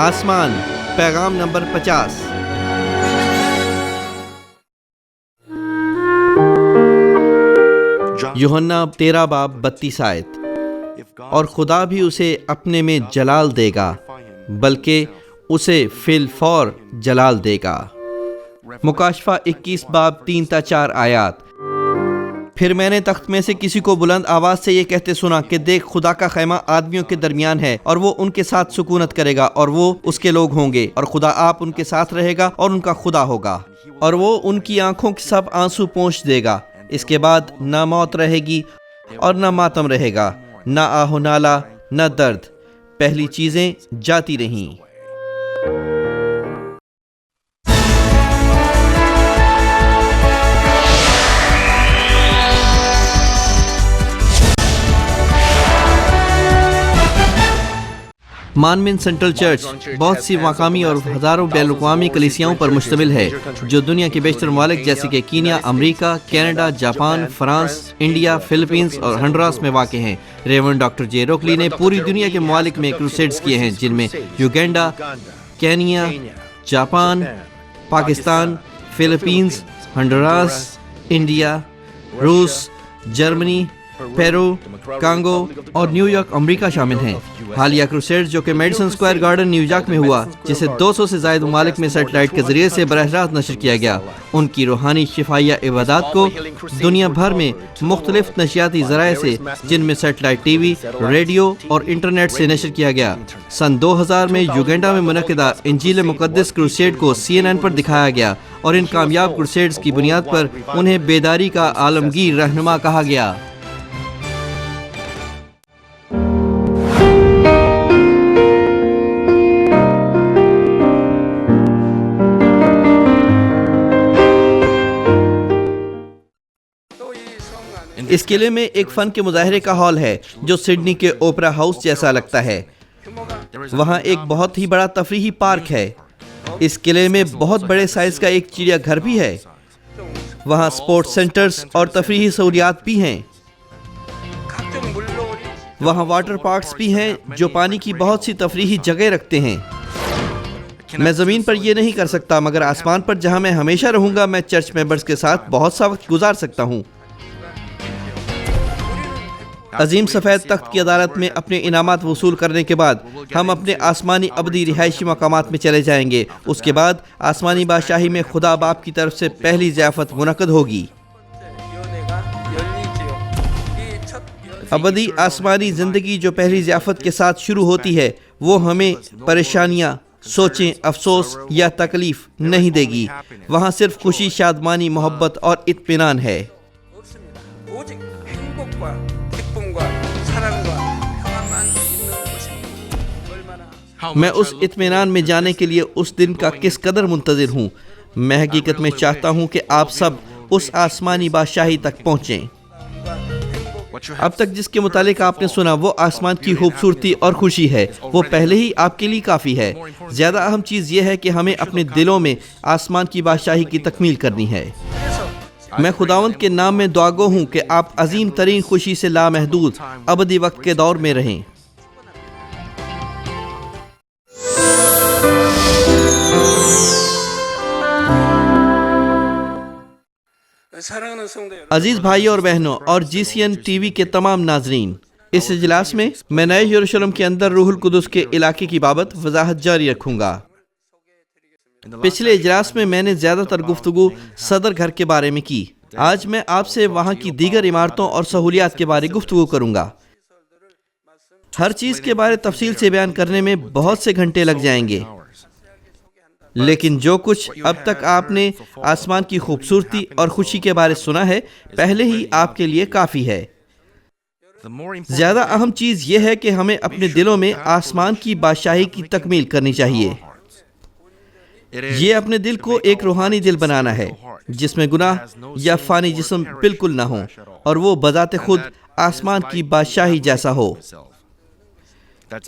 آسمان پیغام نمبر 50۔ یوحنا 13 باب 32 آیت۔ اور خدا بھی اسے اپنے میں جلال دے گا، بلکہ اسے فی الفور جلال دے گا۔ مکاشفہ 21 باب 3 تا 4 آیات۔ پھر میں نے تخت میں سے کسی کو بلند آواز سے یہ کہتے سنا کہ دیکھ، خدا کا خیمہ آدمیوں کے درمیان ہے، اور وہ ان کے ساتھ سکونت کرے گا، اور وہ اس کے لوگ ہوں گے، اور خدا آپ ان کے ساتھ رہے گا اور ان کا خدا ہوگا، اور وہ ان کی آنکھوں کے سب آنسو پونچھ دے گا۔ اس کے بعد نہ موت رہے گی اور نہ ماتم رہے گا، نہ آہ و نالہ، نہ درد، پہلی چیزیں جاتی رہیں۔ مانمن سینٹرل چرچ بہت سی مقامی اور ہزاروں بین الاقوامی کلیسیاؤں پر مشتمل ہے، جو دنیا کے بیشتر ممالک جیسے کہ کینیا، امریکہ، کینیڈا، جاپان، فرانس، انڈیا، فلپینز اور ہنڈوراس میں واقع ہیں۔ ریورنڈ ڈاکٹر جے روکلی نے پوری دنیا کے ممالک میں کروسیڈز کیے ہیں، جن میں Uganda, Kenya, Japan, Pakistan, Philippines, Honduras, India, روس، جرمنی، پیرو، کانگو اور نیو یارک امریکہ شامل ہیں۔ حالیہ کروسیڈ جو کہ Madison Square Garden New York میں ہوا، جسے 200 سے زائد ممالک میں سیٹلائٹ کے ذریعے سے براہ راست نشر کیا گیا، ان کی روحانی شفائیہ عبادات کو دنیا بھر میں مختلف نشریاتی ذرائع سے، جن میں سیٹلائٹ ٹی وی، ریڈیو اور انٹرنیٹ سے نشر کیا گیا۔ سن 2000 میں یوگینڈا میں منعقدہ انجیل مقدس کروسیڈ کو CNN پر دکھایا گیا، اور ان کامیاب کروسیڈز کی بنیاد پر انہیں بیداری کا عالمگیر رہنما کہا گیا۔ اس قلعے میں ایک فن کے مظاہرے کا ہال ہے جو سڈنی کے اوپرا ہاؤس جیسا لگتا ہے۔ وہاں ایک بہت ہی بڑا تفریحی پارک ہے۔ اس قلعے میں بہت بڑے سائز کا ایک چڑیا گھر بھی ہے۔ وہاں سپورٹس سینٹرز اور تفریحی سہولیات بھی ہیں۔ وہاں واٹر پارکس بھی ہیں جو پانی کی بہت سی تفریحی جگہ رکھتے ہیں۔ میں زمین پر یہ نہیں کر سکتا، مگر آسمان پر جہاں میں ہمیشہ رہوں گا، میں چرچ ممبرز کے ساتھ بہت سا وقت گزار سکتا ہوں۔ عظیم سفید تخت کی عدالت میں اپنے انعامات وصول کرنے کے بعد ہم اپنے آسمانی ابدی رہائشی مقامات میں چلے جائیں گے۔ اس کے بعد آسمانی بادشاہی میں خدا باپ کی طرف سے پہلی ضیافت منعقد ہوگی۔ ابدی آسمانی زندگی جو پہلی ضیافت کے ساتھ شروع ہوتی ہے، وہ ہمیں پریشانیاں، سوچیں، افسوس یا تکلیف نہیں دے گی۔ وہاں صرف خوشی، شادمانی، محبت اور اطمینان ہے۔ میں اس اطمینان میں جانے کے لیے اس دن کا کس قدر منتظر ہوں۔ میں حقیقت میں چاہتا ہوں کہ آپ سب اس آسمانی بادشاہی تک پہنچیں۔ اب تک جس کے متعلق آپ نے سنا، وہ آسمان کی خوبصورتی اور خوشی ہے، وہ پہلے ہی آپ کے لیے کافی ہے۔ زیادہ اہم چیز یہ ہے کہ ہمیں اپنے دلوں میں آسمان کی بادشاہی کی تکمیل کرنی ہے۔ میں خداوند کے نام میں دعاگو ہوں کہ آپ عظیم ترین خوشی سے لامحدود ابدی وقت کے دور میں رہیں۔ عزیز بھائی اور بہنوں اور GCN TV کے تمام ناظرین، اس اجلاس میں میں نئے یروشلم کے اندر روح القدس کے علاقے کی بابت وضاحت جاری رکھوں گا۔ پچھلے اجلاس میں نے زیادہ تر گفتگو صدر گھر کے بارے میں کی۔ آج میں آپ سے وہاں کی دیگر عمارتوں اور سہولیات کے بارے گفتگو کروں گا۔ ہر چیز کے بارے تفصیل سے بیان کرنے میں بہت سے گھنٹے لگ جائیں گے، لیکن جو کچھ اب تک آپ نے آسمان کی خوبصورتی اور خوشی کے بارے سنا ہے، پہلے ہی آپ کے لیے کافی ہے۔ زیادہ اہم چیز یہ ہے کہ ہمیں اپنے دلوں میں آسمان کی بادشاہی کی تکمیل کرنی چاہیے۔ یہ اپنے دل کو ایک روحانی دل بنانا ہے جس میں گناہ یا فانی جسم بالکل نہ ہو، اور وہ بذات خود آسمان کی بادشاہی جیسا ہو۔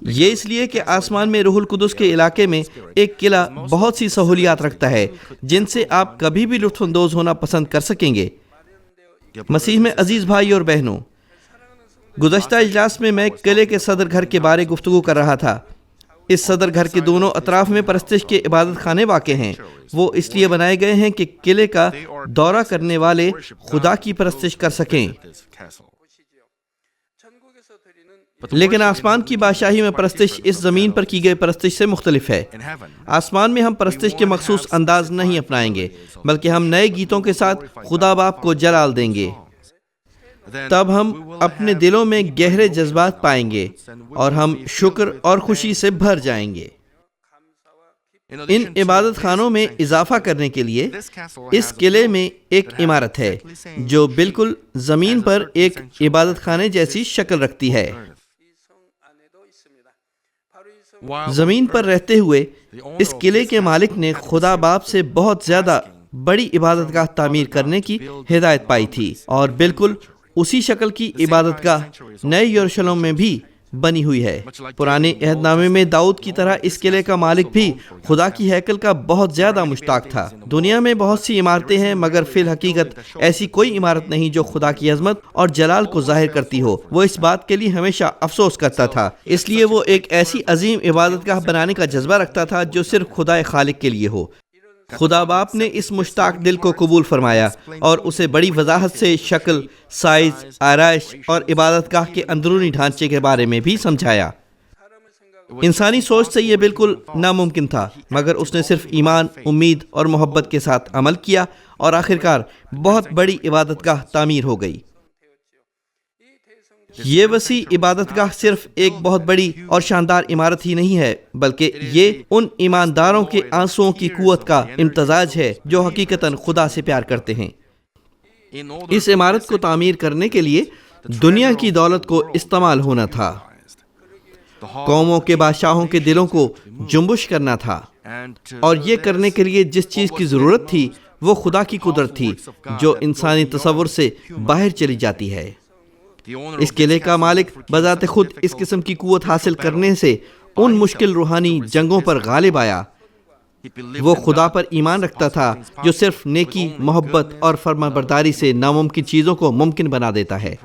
یہ اس لیے کہ آسمان میں روح القدس کے علاقے میں ایک قلعہ بہت سی سہولیات رکھتا ہے جن سے آپ کبھی بھی لطف اندوز ہونا پسند کر سکیں گے۔ مسیح میں عزیز بھائی اور بہنوں، گزشتہ اجلاس میں قلعے کے صدر گھر کے بارے گفتگو کر رہا تھا۔ اس صدر گھر کے دونوں اطراف میں پرستش کے عبادت خانے واقع ہیں۔ وہ اس لیے بنائے گئے ہیں کہ قلعے کا دورہ کرنے والے خدا کی پرستش کر سکیں۔ لیکن آسمان کی بادشاہی میں پرستش اس زمین پر کی گئی پرستش سے مختلف ہے۔ آسمان میں ہم پرستش کے مخصوص انداز نہیں اپنائیں گے، بلکہ ہم نئے گیتوں کے ساتھ خدا باپ کو جلال دیں گے۔ تب ہم اپنے دلوں میں گہرے جذبات پائیں گے اور ہم شکر اور خوشی سے بھر جائیں گے۔ ان عبادت خانوں میں اضافہ کرنے کے لیے اس قلعے میں ایک عمارت ہے جو بالکل زمین پر ایک عبادت خانے جیسی شکل رکھتی ہے۔ زمین پر رہتے ہوئے اس قلعے کے مالک نے خدا باپ سے بہت زیادہ بڑی عبادت گاہ تعمیر کرنے کی ہدایت پائی تھی، اور بالکل اسی شکل کی عبادت گاہ نئے یروشلم میں بھی بنی ہوئی ہے۔ پرانے عہد نامے میں داؤد کی طرح اس قلعے کا مالک بھی خدا کی ہیکل کا بہت زیادہ مشتاق تھا۔ دنیا میں بہت سی عمارتیں ہیں، مگر فی الحقیقت ایسی کوئی عمارت نہیں جو خدا کی عظمت اور جلال کو ظاہر کرتی ہو۔ وہ اس بات کے لیے ہمیشہ افسوس کرتا تھا، اس لیے وہ ایک ایسی عظیم عبادت گاہ بنانے کا جذبہ رکھتا تھا جو صرف خدا خالق کے لیے ہو۔ خدا باپ نے اس مشتاق دل کو قبول فرمایا اور اسے بڑی وضاحت سے شکل، سائز، آرائش اور عبادت گاہ کے اندرونی ڈھانچے کے بارے میں بھی سمجھایا۔ انسانی سوچ سے یہ بالکل ناممکن تھا، مگر اس نے صرف ایمان، امید اور محبت کے ساتھ عمل کیا اور آخرکار بہت بڑی عبادت گاہ تعمیر ہو گئی۔ یہ وسیع عبادت گاہ صرف ایک بہت بڑی اور شاندار عمارت ہی نہیں ہے، بلکہ یہ ان ایمانداروں کے آنسوؤں کی قوت کا امتزاج ہے جو حقیقتاً خدا سے پیار کرتے ہیں۔ اس عمارت کو تعمیر کرنے کے لیے دنیا کی دولت کو استعمال ہونا تھا، قوموں کے بادشاہوں کے دلوں کو جنبش کرنا تھا، اور یہ کرنے کے لیے جس چیز کی ضرورت تھی وہ خدا کی قدرت تھی جو انسانی تصور سے باہر چلی جاتی ہے۔ اس قلعے کا مالک بذات خود اس قسم کی قوت حاصل کرنے سے ان مشکل روحانی جنگوں پر غالب آیا۔ وہ خدا پر ایمان رکھتا تھا جو صرف نیکی، محبت اور فرما برداری سے ناممکن چیزوں کو ممکن بنا دیتا ہے۔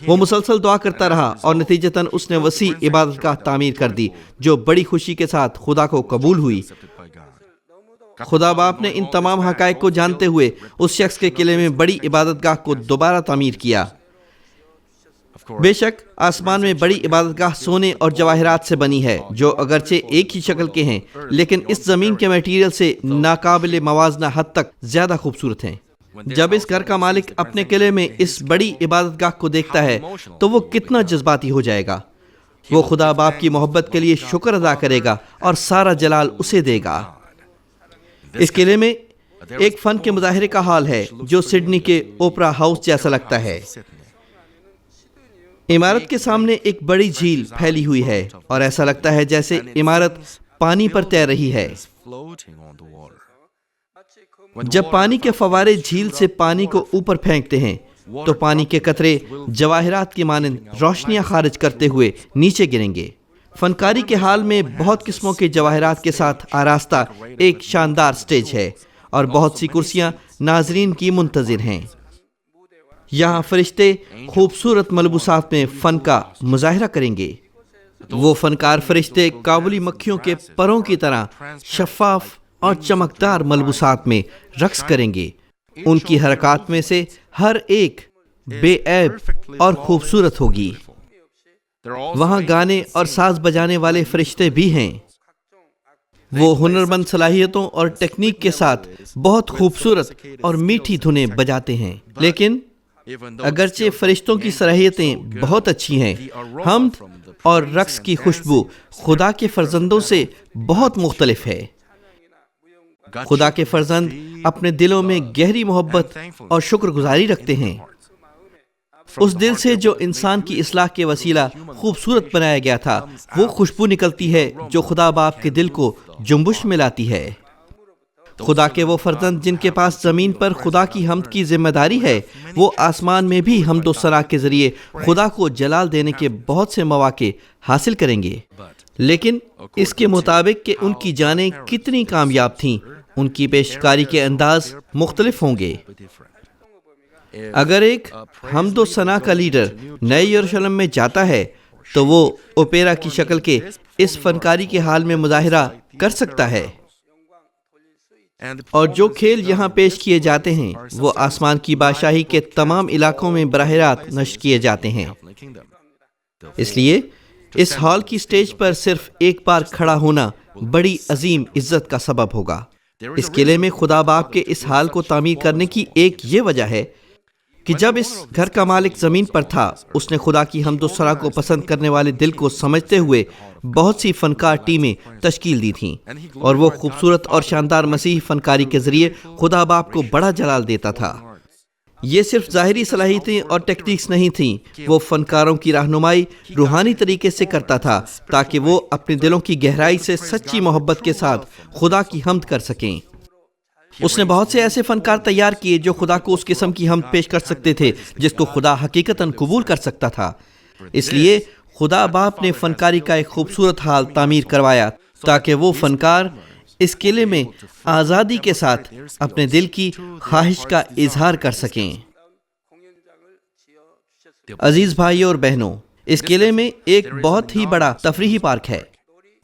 وہ مسلسل دعا کرتا رہا اور نتیجتاً اس نے وسیع عبادت گاہ تعمیر کر دی جو بڑی خوشی کے ساتھ خدا کو قبول ہوئی۔ خدا باپ نے ان تمام حقائق کو جانتے ہوئے اس شخص کے قلعے میں بڑی عبادت گاہ کو دوبارہ تعمیر کیا۔ بے شک آسمان میں بڑی عبادت گاہ سونے اور جواہرات سے بنی ہے جو اگرچہ ایک ہی شکل کے ہیں لیکن اس زمین کے میٹیریل سے ناقابل موازنہ حد تک زیادہ خوبصورت ہیں۔ جب اس گھر کا مالک اپنے قلعے میں اس بڑی عبادت گاہ کو دیکھتا ہے تو وہ کتنا جذباتی ہو جائے گا۔ وہ خدا باپ کی محبت کے لیے شکر ادا کرے گا اور سارا جلال اسے دے گا۔ اس قلعے میں ایک فن کے مظاہرے کا حال ہے جو سڈنی کے اوپرا ہاؤس جیسا لگتا ہے۔ عمارت کے سامنے ایک بڑی جھیل پھیلی ہوئی ہے اور ایسا لگتا ہے جیسے عمارت پانی پر تیر رہی ہے۔ جب پانی کے فوارے جھیل سے پانی کو اوپر پھینکتے ہیں تو پانی کے قطرے جواہرات کی مانند روشنیاں خارج کرتے ہوئے نیچے گریں گے۔ فنکاری کے حال میں بہت قسموں کے جواہرات کے ساتھ آراستہ ایک شاندار سٹیج ہے اور بہت سی کرسیاں ناظرین کی منتظر ہیں۔ یہاں فرشتے خوبصورت ملبوسات میں فن کا مظاہرہ کریں گے۔ وہ فنکار فرشتے کابلی مکھیوں کے پروں کی طرح شفاف اور چمکدار ملبوسات میں رقص کریں گے۔ ان کی حرکات میں سے ہر ایک بے عیب اور خوبصورت ہوگی۔ وہاں گانے اور ساز بجانے والے فرشتے بھی ہیں۔ وہ ہنرمند صلاحیتوں اور ٹیکنیک کے ساتھ بہت خوبصورت اور میٹھی دھنیں بجاتے ہیں، لیکن اگرچہ فرشتوں کی صلاحیتیں بہت اچھی ہیں، حمد اور رقص کی خوشبو خدا کے فرزندوں سے بہت مختلف ہے۔ خدا کے فرزند اپنے دلوں میں گہری محبت اور شکر گزاری رکھتے ہیں۔ اس دل سے جو انسان کی اصلاح کے وسیلہ خوبصورت بنایا گیا تھا، وہ خوشبو نکلتی ہے جو خدا باپ کے دل کو جنبش میں لاتی ہے۔ خدا کے وہ فرزند جن کے پاس زمین پر خدا کی حمد کی ذمہ داری ہے، وہ آسمان میں بھی حمد و ثنا کے ذریعے خدا کو جلال دینے کے بہت سے مواقع حاصل کریں گے، لیکن اس کے مطابق کہ ان کی جانیں کتنی کامیاب تھیں، ان کی پیشکاری کے انداز مختلف ہوں گے۔ اگر ایک حمد و ثنا کا لیڈر نئے یروشلم میں جاتا ہے تو وہ اوپیرا کی شکل کے اس فنکاری کے حال میں مظاہرہ کر سکتا ہے۔ اور جو کھیل یہاں پیش کیے جاتے ہیں وہ آسمان کی بادشاہی کے تمام علاقوں میں براہ راست نشر کیے جاتے ہیں۔ اس لیے اس ہال کی سٹیج پر صرف ایک بار کھڑا ہونا بڑی عظیم عزت کا سبب ہوگا۔ اس قلعے میں خدا باپ کے اس ہال کو تعمیر کرنے کی ایک یہ وجہ ہے کہ جب اس گھر کا مالک زمین پر تھا، اس نے خدا کی حمد و ثنا کو پسند کرنے والے دل کو سمجھتے ہوئے بہت سی فنکار ٹیمیں تشکیل دی تھیں، اور وہ خوبصورت اور شاندار مسیحی فنکاری کے ذریعے خدا باپ کو بڑا جلال دیتا تھا۔ یہ صرف ظاہری صلاحیتیں اور ٹیکنیکس نہیں تھیں، وہ فنکاروں کی رہنمائی روحانی طریقے سے کرتا تھا تاکہ وہ اپنے دلوں کی گہرائی سے سچی محبت کے ساتھ خدا کی حمد کر سکیں۔ اس نے بہت سے ایسے فنکار تیار کیے جو خدا کو اس قسم کی حمد پیش کر سکتے تھے جس کو خدا حقیقتاً قبول کر سکتا تھا۔ اس لیے خدا باپ نے فنکاری کا ایک خوبصورت حال تعمیر کروایا تاکہ وہ فنکار اس قلعے میں آزادی کے ساتھ اپنے دل کی خواہش کا اظہار کر سکیں۔ عزیز بھائیوں اور بہنوں، اس قلعے میں ایک بہت ہی بڑا تفریحی پارک ہے۔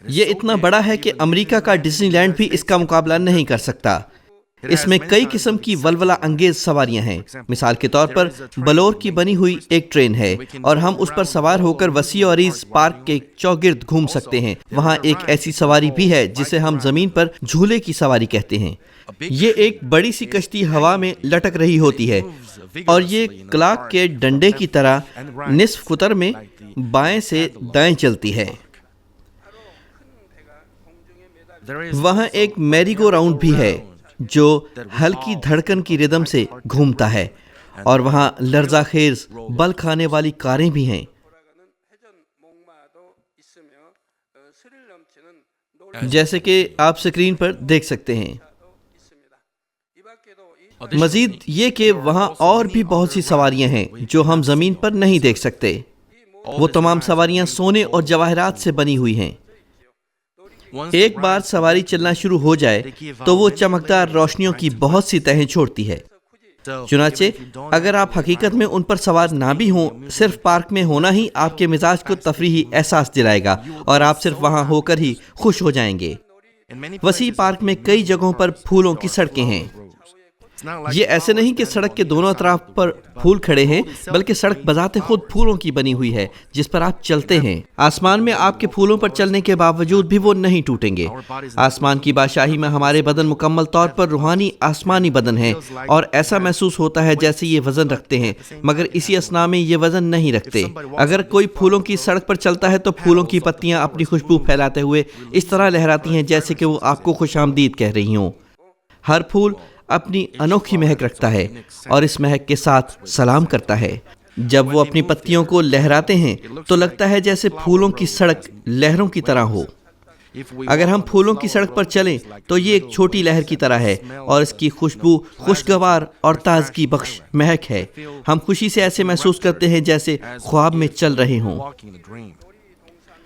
یہ اتنا بڑا ہے کہ امریکہ کا ڈزنی لینڈ بھی اس کا مقابلہ نہیں کر سکتا۔ اس میں کئی قسم کی ولولہ انگیز سواریاں ہیں۔ مثال کے طور پر بلور کی بنی ہوئی ایک ٹرین ہے اور ہم اس پر سوار ہو کر وسیع و عریض پارک کے چوگرد گھوم سکتے ہیں۔ وہاں ایک ایسی سواری بھی ہے جسے ہم زمین پر جھولے کی سواری کہتے ہیں۔ یہ ایک بڑی سی کشتی ہوا میں لٹک رہی ہوتی ہے اور یہ کلاک کے ڈنڈے کی طرح نصف قطر میں بائیں سے دائیں چلتی ہے۔ وہاں ایک میری گو راؤنڈ بھی ہے جو ہلکی دھڑکن کی ردم سے گھومتا ہے، اور وہاں لرزہ خیز بل کھانے والی کاریں بھی ہیں۔ جیسے کہ آپ سکرین پر دیکھ سکتے ہیں۔ مزید یہ کہ وہاں اور بھی بہت سی سواریاں ہیں جو ہم زمین پر نہیں دیکھ سکتے۔ وہ تمام سواریاں سونے اور جواہرات سے بنی ہوئی ہیں۔ ایک بار سواری چلنا شروع ہو جائے تو وہ چمکدار روشنیوں کی بہت سی تہیں چھوڑتی ہے۔ چنانچہ اگر آپ حقیقت میں ان پر سوار نہ بھی ہوں، صرف پارک میں ہونا ہی آپ کے مزاج کو تفریحی احساس دلائے گا اور آپ صرف وہاں ہو کر ہی خوش ہو جائیں گے۔ وسیع پارک میں کئی جگہوں پر پھولوں کی سڑکیں ہیں۔ یہ ایسے نہیں کہ سڑک کے دونوں اطراف پر پھول کھڑے ہیں، بلکہ سڑک بذات خود پھولوں کی بنی ہوئی ہے جس پر آپ چلتے ہیں۔ آسمان میں آپ کے پھولوں پر چلنے کے باوجود بھی وہ نہیں ٹوٹیں گے۔ آسمان کی بادشاہی میں ہمارے بدن مکمل طور پر روحانی آسمانی بدن ہیں، اور ایسا محسوس ہوتا ہے جیسے یہ وزن رکھتے ہیں، مگر اسی اثناء میں یہ وزن نہیں رکھتے۔ اگر کوئی پھولوں کی سڑک پر چلتا ہے تو پھولوں کی پتیاں اپنی خوشبو پھیلاتے ہوئے اس طرح لہراتی ہیں جیسے کہ وہ آپ کو خوش آمدید کہہ رہی ہوں۔ ہر پھول اپنی انوکھی مہک رکھتا ہے اور اس مہک کے ساتھ سلام کرتا ہے۔ جب وہ اپنی پتیوں کو لہراتے ہیں تو لگتا ہے جیسے پھولوں کی سڑک لہروں کی طرح ہو۔ اگر ہم پھولوں کی سڑک پر چلیں تو یہ ایک چھوٹی لہر کی طرح ہے اور اس کی خوشبو خوشگوار اور تازگی بخش مہک ہے۔ ہم خوشی سے ایسے محسوس کرتے ہیں جیسے خواب میں چل رہے ہوں۔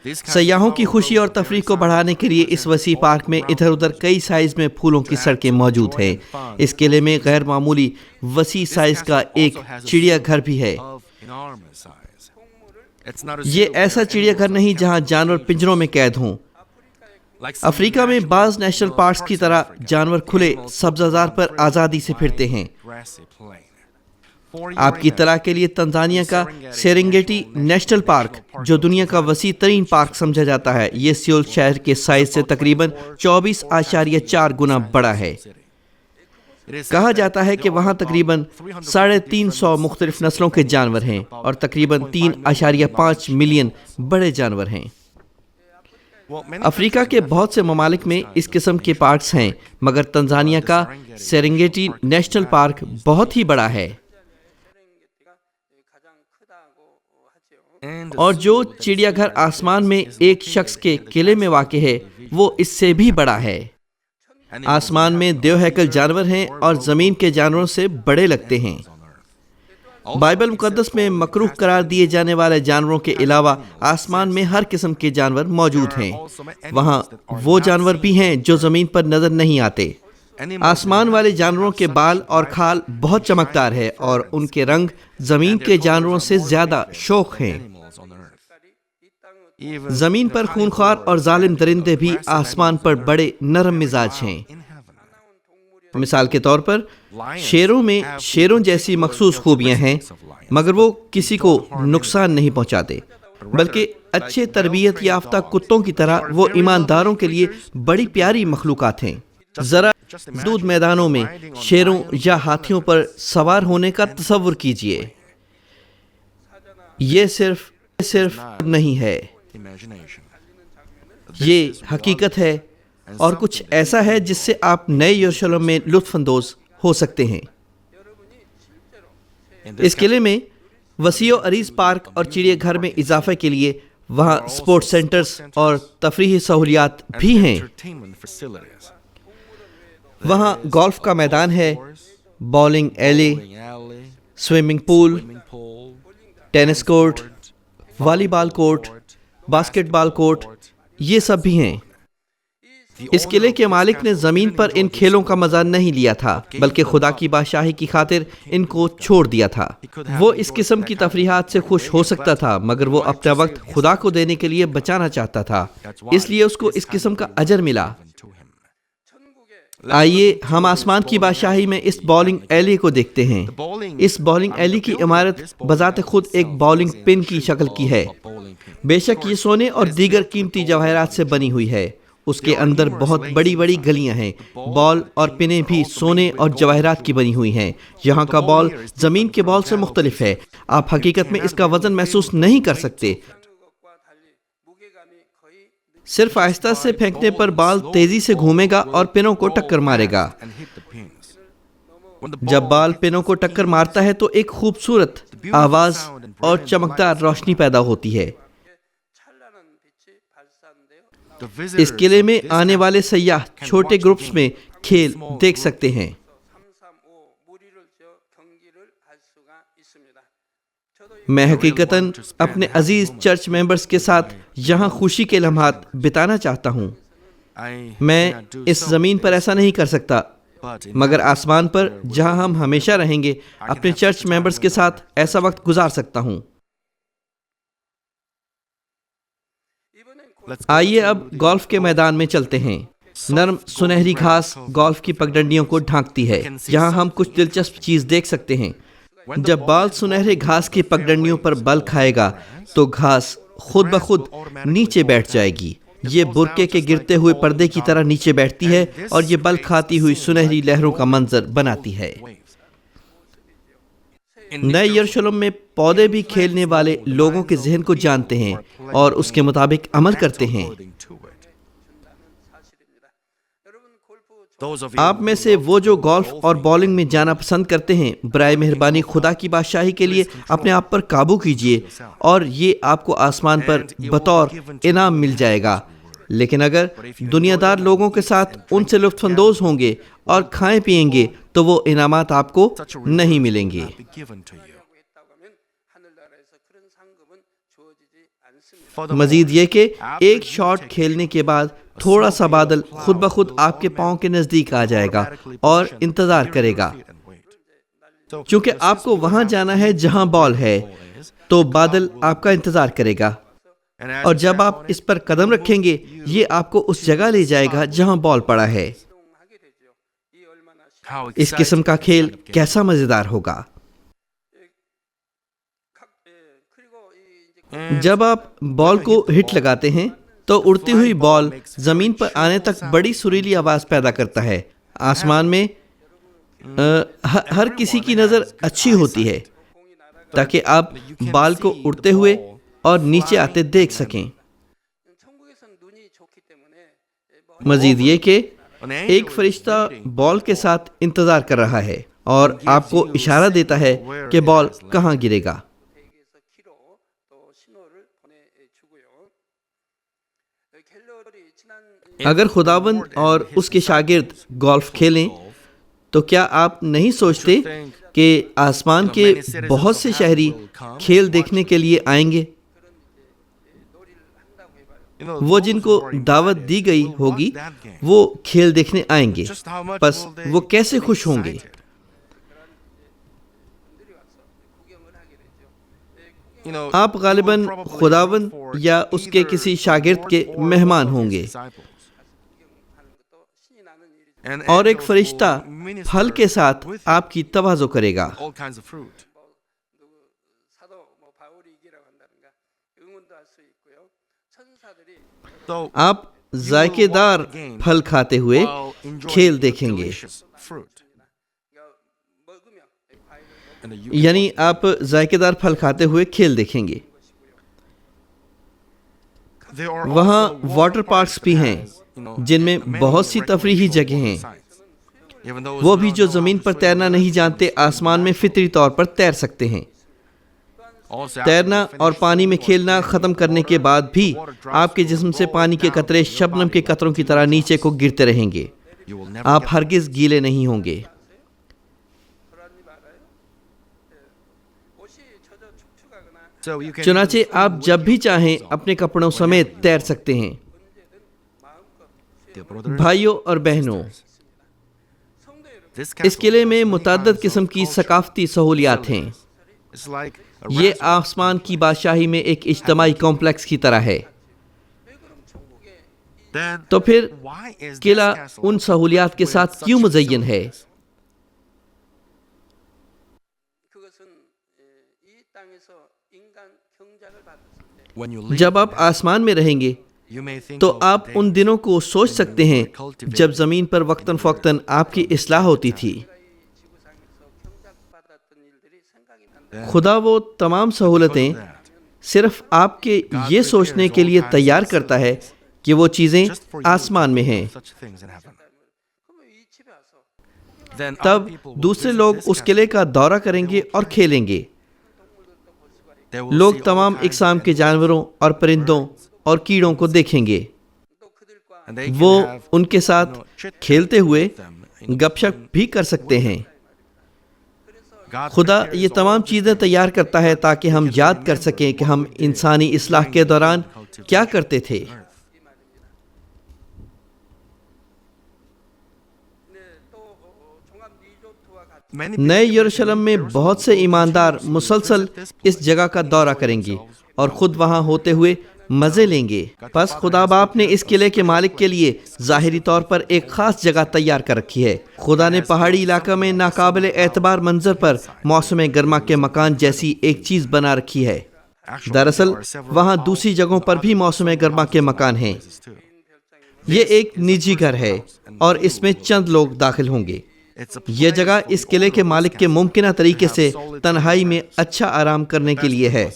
سیاحوں کی خوشی اور تفریح کو بڑھانے کے لیے اس وسیع پارک میں ادھر ادھر کئی سائز میں پھولوں کی سڑکیں موجود ہیں۔ اس قلعے میں غیر معمولی وسیع سائز کا ایک چڑیا گھر بھی ہے۔ یہ ایسا چڑیا گھر نہیں جہاں جانور پنجروں میں قید ہوں۔ افریقہ میں بعض نیشنل پارکس کی طرح جانور کھلے سبزہ پر آزادی سے پھرتے ہیں۔ آپ کی اطلاع کے لیے تنزانیہ کا سیرنگیٹی نیشنل پارک، جو دنیا کا وسیع ترین پارک سمجھا جاتا ہے، یہ سیول شہر کے سائز سے تقریباً 24.4 گنا بڑا ہے۔ کہا جاتا ہے کہ وہاں تقریباً 350 مختلف نسلوں کے جانور ہیں اور تقریباً 3.5 ملین بڑے جانور ہیں۔ افریقہ کے بہت سے ممالک میں اس قسم کے پارکس ہیں، مگر تنزانیہ کا سیرنگیٹی نیشنل پارک بہت ہی بڑا ہے۔ اور جو چڑیا گھر آسمان میں ایک شخص کے قلعے میں واقع ہے وہ اس سے بھی بڑا ہے۔ آسمان میں دیو ہیکل جانور ہیں اور زمین کے جانوروں سے بڑے لگتے ہیں۔ بائبل مقدس میں مکروہ قرار دیے جانے والے جانوروں کے علاوہ آسمان میں ہر قسم کے جانور موجود ہیں۔ وہاں وہ جانور بھی ہیں جو زمین پر نظر نہیں آتے۔ آسمان والے جانوروں کے بال اور کھال بہت چمکدار ہے اور ان کے رنگ زمین کے جانوروں سے زیادہ شوخ ہیں۔ زمین پر خونخوار اور ظالم درندے بھی آسمان پر بڑے نرم مزاج ہیں۔ مثال کے طور پر شیروں میں شیروں جیسی مخصوص خوبیاں ہیں، مگر وہ کسی کو نقصان نہیں پہنچاتے، بلکہ اچھے تربیت یافتہ کتوں کی طرح وہ ایمانداروں کے لیے بڑی پیاری مخلوقات ہیں۔ ذرا محدود میدانوں میں شیروں یا ہاتھیوں پر سوار ہونے کا تصور کیجئے۔ یہ صرف نہیں ہے، یہ حقیقت ہے، اور کچھ ایسا ہے جس سے آپ نئے یروشلم میں لطف اندوز ہو سکتے ہیں۔ اس قلعے میں وسیع و عریض پارک اور چڑیا گھر میں اضافے کے لیے وہاں سپورٹ سینٹرز اور تفریحی سہولیات بھی ہیں۔ وہاں گولف کا میدان ہے، بولنگ ایلی، سوئمنگ پول، ٹینس کورٹ، والی بال کورٹ، باسکٹ بال کورٹ، یہ سب بھی ہیں۔ اس قلعے کے مالک نے زمین پر ان کھیلوں کا مزہ نہیں لیا تھا، بلکہ خدا کی بادشاہی کی خاطر ان کو چھوڑ دیا تھا۔ وہ اس قسم کی تفریحات سے خوش ہو سکتا تھا، مگر وہ اپنا وقت خدا کو دینے کے لیے بچانا چاہتا تھا، اس لیے اس کو اس قسم کا اجر ملا۔ آئیے ہم آسمان کی بادشاہی میں اس بولنگ ایلی کو دیکھتے ہیں۔ اس بولنگ ایلی کی عمارت بذات خود ایک بولنگ پن کی شکل کی ہے۔ بے شک یہ سونے اور دیگر قیمتی جواہرات سے بنی ہوئی ہے۔ اس کے اندر بہت بڑی بڑی گلیاں ہیں۔ بال اور پنیں بھی سونے اور جواہرات کی بنی ہوئی ہیں۔ یہاں کا بال زمین کے بال سے مختلف ہے۔ آپ حقیقت میں اس کا وزن محسوس نہیں کر سکتے۔ صرف آہستہ سے پھینکنے پر بال تیزی سے گھومے گا اور پنوں کو ٹکر مارے گا۔ جب بال پنوں کو ٹکر مارتا ہے تو ایک خوبصورت آواز اور چمکدار روشنی پیدا ہوتی ہے۔ اس قلعے میں آنے والے سیاح چھوٹے گروپس میں کھیل دیکھ سکتے ہیں۔ میں حقیقتاً اپنے عزیز چرچ ممبرز کے ساتھ یہاں خوشی کے لمحات بتانا چاہتا ہوں۔ میں اس زمین پر ایسا نہیں کر سکتا، مگر آسمان پر جہاں ہم ہمیشہ رہیں گے اپنے چرچ ممبرز کے ساتھ ایسا وقت گزار سکتا ہوں۔ آئیے اب گولف کے میدان میں چلتے ہیں۔ نرم سنہری گھاس گولف کی پگڈنڈیوں کو ڈھانکتی ہے۔ یہاں ہم کچھ دلچسپ چیز دیکھ سکتے ہیں۔ جب بال سنہرے گھاس کی پگڈنڈیوں پر بل کھائے گا تو گھاس خود بخود نیچے بیٹھ جائے گی۔ یہ برقعے کے گرتے ہوئے پردے کی طرح نیچے بیٹھتی ہے اور یہ بل کھاتی ہوئی سنہری لہروں کا منظر بناتی ہے۔ نئے یروشلم میں پودے بھی کھیلنے والے لوگوں کے ذہن کو جانتے ہیں اور اس کے مطابق عمل کرتے ہیں۔ آپ میں سے وہ جو گولف اور بولنگ میں جانا پسند کرتے ہیں، برائے مہربانی خدا کی بادشاہی کے لیے اپنے آپ پر قابو کیجیے اور یہ آپ کو آسمان پر بطور انعام مل جائے گا۔ لیکن اگر دنیا دار لوگوں کے ساتھ ان سے لطف اندوز ہوں گے اور کھائیں پیئیں گے تو وہ انعامات آپ کو نہیں ملیں گے۔ مزید یہ کہ ایک شاٹ کھیلنے کے بعد تھوڑا سا بادل خود بخود آپ کے پاؤں کے نزدیک آ جائے گا اور انتظار کرے گا۔ چونکہ آپ کو وہاں جانا ہے جہاں بال ہے، تو بادل آپ کا انتظار کرے گا، اور جب آپ اس پر قدم رکھیں گے یہ آپ کو اس جگہ لے جائے گا جہاں بال پڑا ہے۔ اس قسم کا کھیل کیسا مزیدار ہوگا۔ جب آپ بال کو ہٹ لگاتے ہیں تو اڑتی ہوئی بال زمین پر آنے تک بڑی سریلی آواز پیدا کرتا ہے۔ آسمان میں ہر کسی کی نظر اچھی ہوتی ہے تاکہ آپ بال کو اڑتے ہوئے اور نیچے آتے دیکھ سکیں۔ مزید یہ کہ ایک فرشتہ بال کے ساتھ انتظار کر رہا ہے اور آپ کو اشارہ دیتا ہے کہ بال کہاں گرے گا۔ اگر خداوند اور اس کے شاگرد گولف کھیلیں تو کیا آپ نہیں سوچتے کہ آسمان کے بہت سے شہری کھیل دیکھنے کے لیے آئیں گے؟ وہ جن کو دعوت دی گئی ہوگی وہ کھیل دیکھنے آئیں گے، بس وہ کیسے خوش ہوں گے۔ آپ غالباً خداوند یا اس کے کسی شاگرد کے مہمان ہوں گے، اور ایک فرشتہ پھل کے ساتھ آپ کی تواضع کرے گا۔ آپ ذائقے دار پھل کھاتے ہوئے کھیل دیکھیں گے، یعنی آپ ذائقے دار پھل کھاتے ہوئے کھیل دیکھیں گے۔ وہاں واٹر پارکس بھی ہیں جن میں بہت سی تفریحی جگہیں ہیں۔ وہ بھی جو زمین پر تیرنا نہیں جانتے آسمان میں فطری طور پر تیر سکتے ہیں۔ تیرنا اور پانی میں کھیلنا ختم کرنے کے بعد بھی آپ کے جسم سے پانی کے قطرے شبنم کے قطروں کی طرح نیچے کو گرتے رہیں گے، آپ ہرگز گیلے نہیں ہوں گے۔ چنانچہ آپ جب بھی چاہیں اپنے کپڑوں سمیت تیر سکتے ہیں۔ بھائیوں اور بہنوں، اس قلعے میں متعدد قسم کی ثقافتی سہولیات ہیں۔ یہ آسمان کی بادشاہی میں ایک اجتماعی کمپلیکس کی طرح ہے۔ تو پھر قلعہ ان سہولیات کے ساتھ کیوں مزین ہے؟ جب آپ آسمان میں رہیں گے تو آپ ان دنوں کو سوچ سکتے ہیں جب زمین پر وقتاً فوقتاً آپ کی اصلاح ہوتی تھی۔ خدا وہ تمام سہولتیں صرف آپ کے یہ سوچنے کے لیے تیار کرتا ہے کہ وہ چیزیں آسمان میں ہیں۔ تب دوسرے لوگ اس قلعے کا دورہ کریں گے اور کھیلیں گے۔ لوگ تمام اقسام کے جانوروں اور پرندوں اور کیڑوں کو دیکھیں گے۔ وہ ان کے ساتھ کھیلتے ہوئے گپ شپ بھی کر سکتے ہیں۔ خدا یہ تمام چیزیں تیار کرتا ہے تاکہ ہم یاد کر سکیں کہ ہم انسانی اصلاح کے دوران کیا کرتے تھے۔ نئے یروشلم میں بہت سے ایماندار مسلسل اس جگہ کا دورہ کریں گے اور خود وہاں ہوتے ہوئے مزے لیں گے۔ پس خدا باپ نے اس قلعے کے مالک کے لیے ظاہری طور پر ایک خاص جگہ تیار کر رکھی ہے۔ خدا نے پہاڑی علاقہ میں ناقابل اعتبار منظر پر موسم گرما کے مکان جیسی ایک چیز بنا رکھی ہے۔ دراصل وہاں دوسری جگہوں پر بھی موسم گرما کے مکان ہیں۔ یہ ایک نجی گھر ہے اور اس میں چند لوگ داخل ہوں گے۔ یہ جگہ اس قلعے کے مالک کے ممکنہ طریقے سے تنہائی میں اچھا آرام کرنے کے لیے ہے،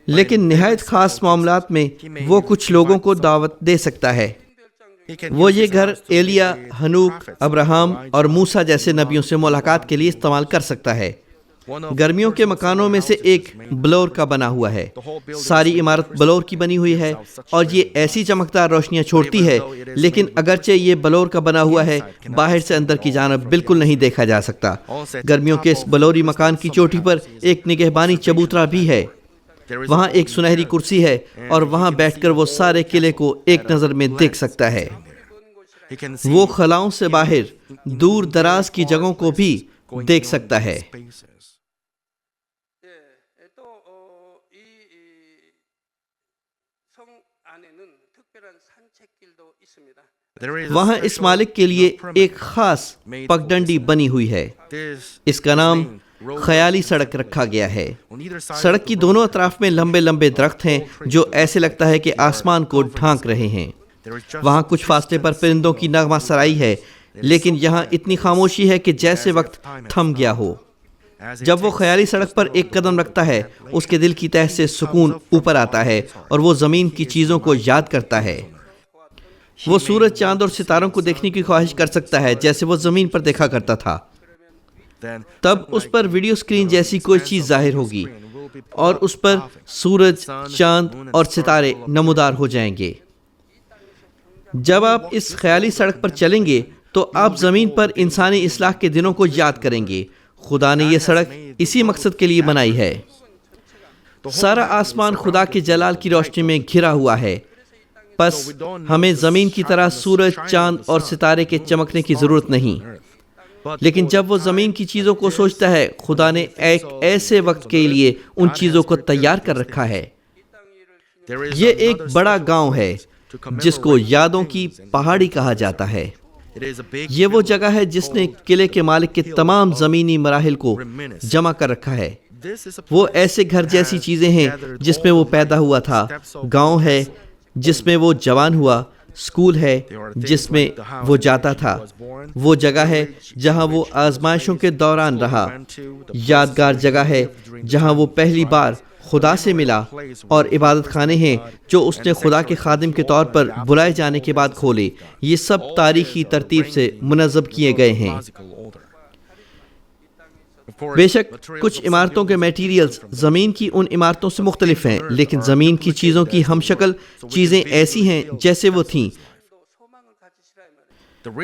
لیکن نہایت خاص معاملات میں وہ کچھ لوگوں کو دعوت دے سکتا ہے۔ وہ یہ گھر ایلیا، ہنوک، ابراہم اور موسیٰ جیسے نبیوں سے ملاقات کے لیے استعمال کر سکتا ہے۔ گرمیوں کے مکانوں میں سے ایک بلور کا بنا ہوا ہے۔ ساری عمارت بلور کی بنی ہوئی ہے اور یہ ایسی چمکدار روشنیاں چھوڑتی ہے، لیکن اگرچہ یہ بلور کا بنا ہوا ہے، باہر سے اندر کی جانب بالکل نہیں دیکھا جا سکتا۔ گرمیوں کے اس بلوری مکان کی چوٹی پر ایک نگہبانی چبوترا بھی ہے۔ وہاں ایک سنہری کرسی ہے اور وہاں بیٹھ کر وہ سارے قلعے کو ایک نظر میں دیکھ سکتا ہے۔ وہ خلاؤں سے باہر دور دراز کی جگہوں کو بھی دیکھ سکتا ہے۔ وہاں اس مالک کے لیے ایک خاص پگڈنڈی بنی ہوئی ہے۔ اس کا نام خیالی سڑک رکھا گیا ہے۔ سڑک کی دونوں اطراف میں لمبے لمبے درخت ہیں جو ایسے لگتا ہے کہ آسمان کو ڈھانک رہے ہیں۔ وہاں کچھ فاصلے پر پرندوں کی نغمہ سرائی ہے، لیکن یہاں اتنی خاموشی ہے کہ جیسے وقت تھم گیا ہو۔ جب وہ خیالی سڑک پر ایک قدم رکھتا ہے، اس کے دل کی تہہ سے سکون اوپر آتا ہے اور وہ زمین کی چیزوں کو یاد کرتا ہے۔ وہ سورج، چاند اور ستاروں کو دیکھنے کی خواہش کر سکتا ہے جیسے وہ زمین پر دیکھا کرتا تھا۔ تب اس پر ویڈیو سکرین جیسی کوئی چیز ظاہر ہوگی اور اس پر سورج، چاند اور ستارے نمودار ہو جائیں گے۔ جب آپ اس خیالی سڑک پر چلیں گے تو آپ زمین پر انسانی اصلاح کے دنوں کو یاد کریں گے۔ خدا نے یہ سڑک اسی مقصد کے لیے بنائی ہے۔ سارا آسمان خدا کے جلال کی روشنی میں گھرا ہوا ہے، پس ہمیں زمین کی طرح سورج، چاند اور ستارے کے چمکنے کی ضرورت نہیں۔ لیکن جب وہ زمین کی چیزوں کو سوچتا ہے، خدا نے ایک ایسے وقت کے لیے ان چیزوں کو تیار کر رکھا ہے۔ یہ ایک بڑا گاؤں ہے جس کو یادوں کی پہاڑی کہا جاتا ہے۔ یہ وہ جگہ ہے جس نے قلعے کے مالک کے تمام زمینی مراحل کو جمع کر رکھا ہے۔ وہ ایسے گھر جیسی چیزیں ہیں جس میں وہ پیدا ہوا تھا، گاؤں ہے جس میں وہ جوان ہوا، اسکول ہے جس میں وہ جاتا تھا، وہ جگہ ہے جہاں وہ آزمائشوں کے دوران رہا، یادگار جگہ ہے جہاں وہ پہلی بار خدا سے ملا، اور عبادت خانے ہیں جو اس نے خدا کے خادم کے طور پر بلائے جانے کے بعد کھولے۔ یہ سب تاریخی ترتیب سے منظم کیے گئے ہیں۔ بے شک کچھ عمارتوں کے میٹیریلز زمین کی ان عمارتوں سے مختلف ہیں، لیکن زمین کی چیزوں کی ہم شکل چیزیں ایسی ہیں جیسے وہ تھیں۔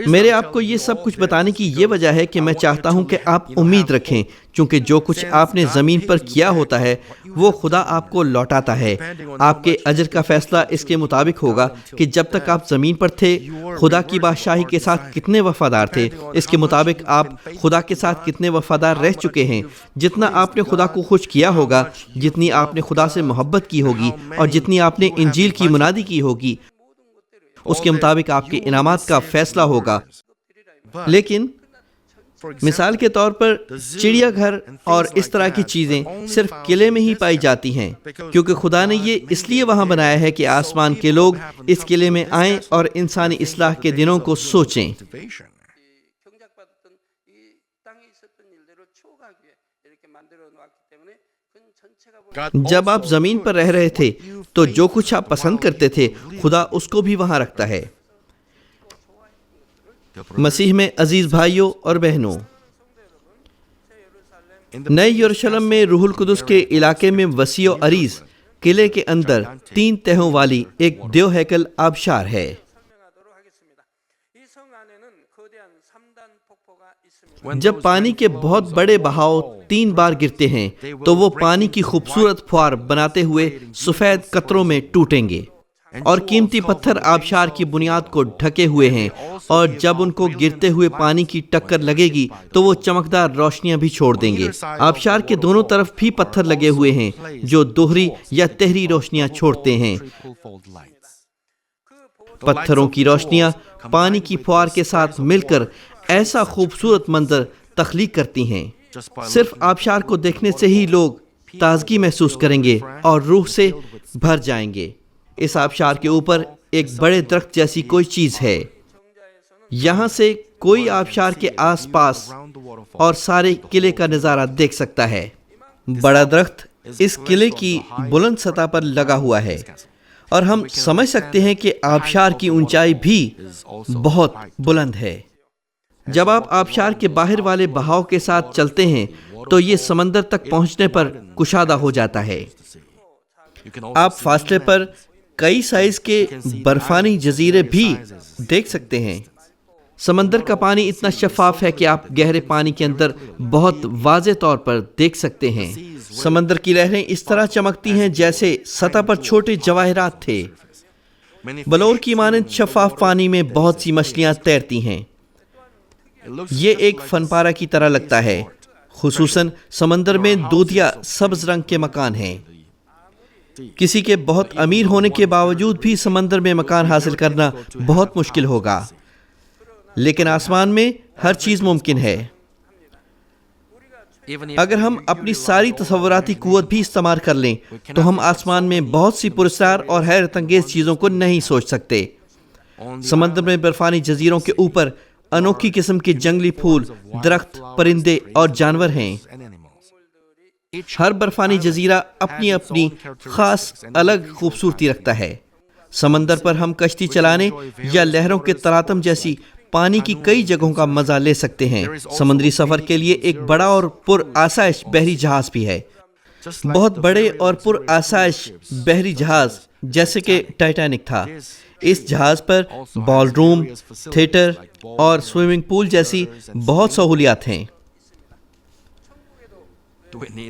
میرے آپ کو یہ سب کچھ بتانے کی یہ وجہ ہے کہ میں چاہتا ہوں کہ آپ امید رکھیں، چونکہ جو کچھ آپ نے زمین پر کیا ہوتا ہے وہ خدا آپ کو لوٹاتا ہے۔ آپ کے اجر کا فیصلہ اس کے مطابق ہوگا کہ جب تک آپ زمین پر تھے خدا کی بادشاہی کے ساتھ کتنے وفادار تھے، اس کے مطابق آپ خدا کے ساتھ کتنے وفادار رہ چکے ہیں۔ جتنا آپ نے خدا کو خوش کیا ہوگا، جتنی آپ نے خدا سے محبت کی ہوگی، اور جتنی آپ نے انجیل کی منادی کی ہوگی، اس کے مطابق آپ کے انعامات کا فیصلہ ہوگا۔ لیکن مثال کے طور پر چڑیا گھر اور اس طرح کی چیزیں صرف قلعے میں ہی پائی جاتی ہیں، کیونکہ خدا نے یہ اس لیے وہاں بنایا ہے کہ آسمان کے لوگ اس قلعے میں آئیں اور انسانی اصلاح کے دنوں کو سوچیں۔ جب آپ زمین پر رہ رہے تھے تو جو کچھ آپ پسند کرتے تھے خدا اس کو بھی وہاں رکھتا ہے۔ مسیح میں عزیز بھائیوں اور بہنوں، نئے یروشلم میں روح القدس کے علاقے میں وسیع و عریض قلعے کے اندر 3 تہوں والی ایک دیو ہیکل آبشار ہے۔ جب پانی کے بہت بڑے بہاؤ 3 بار گرتے ہیں تو وہ پانی کی خوبصورت پھوار بناتے ہوئے سفید قطروں میں ٹوٹیں گے، اور قیمتی پتھر آبشار کی بنیاد کو ڈھکے ہوئے ہیں، اور جب ان کو گرتے ہوئے پانی کی ٹکر لگے گی تو وہ چمکدار روشنیاں بھی چھوڑ دیں گے۔ آبشار کے دونوں طرف بھی پتھر لگے ہوئے ہیں جو دوہری یا تہری روشنیاں چھوڑتے ہیں۔ پتھروں کی روشنیاں پانی کی پھوار کے ساتھ مل کر ایسا خوبصورت منظر تخلیق کرتی ہیں۔ صرف آبشار کو دیکھنے سے ہی لوگ تازگی محسوس کریں گے اور روح سے بھر جائیں گے۔ اس آبشار کے اوپر ایک بڑے درخت جیسی کوئی چیز ہے۔ یہاں سے کوئی آبشار کے آس پاس اور سارے قلعے کا نظارہ دیکھ سکتا ہے۔ بڑا درخت اس قلعے کی بلند سطح پر لگا ہوا ہے، اور ہم سمجھ سکتے ہیں کہ آبشار کی اونچائی بھی بہت بلند ہے۔ جب آپ آبشار کے باہر والے بہاؤ کے ساتھ چلتے ہیں تو یہ سمندر تک پہنچنے پر کشادہ ہو جاتا ہے۔ آپ فاصلے پر کئی سائز کے برفانی جزیرے بھی دیکھ سکتے ہیں۔ سمندر کا پانی اتنا شفاف ہے کہ آپ گہرے پانی کے اندر بہت واضح طور پر دیکھ سکتے ہیں۔ سمندر کی لہریں اس طرح چمکتی ہیں جیسے سطح پر چھوٹے جواہرات تھے۔ بلور کی مانند شفاف پانی میں بہت سی مچھلیاں تیرتی ہیں۔ یہ ایک فن پارہ کی طرح لگتا ہے۔ خصوصاً سمندر میں دودھیا سبز رنگ کے مکان ہیں۔ کسی کے بہت امیر ہونے کے باوجود بھی سمندر میں مکان حاصل کرنا بہت مشکل ہوگا، لیکن آسمان میں ہر چیز ممکن ہے۔ اگر ہم اپنی ساری تصوراتی قوت بھی استعمال کر لیں تو ہم آسمان میں بہت سی پراسرار اور حیرت انگیز چیزوں کو نہیں سوچ سکتے۔ سمندر میں برفانی جزیروں کے اوپر انوکھی قسم کے جنگلی پھول، درخت، پرندے اور جانور ہیں۔ ہر برفانی جزیرہ اپنی اپنی خاص الگ خوبصورتی رکھتا ہے۔ سمندر پر ہم کشتی چلانے یا لہروں کے تلاطم جیسی پانی کی کئی جگہوں کا مزہ لے سکتے ہیں۔ سمندری سفر کے لیے ایک بڑا اور پر آسائش بحری جہاز بھی ہے۔ بہت بڑے اور پر آسائش بحری جہاز جیسے کہ ٹائٹینک تھا۔ اس جہاز پر بال روم، تھیٹر اور سوئمنگ پول جیسی بہت سہولیات ہیں۔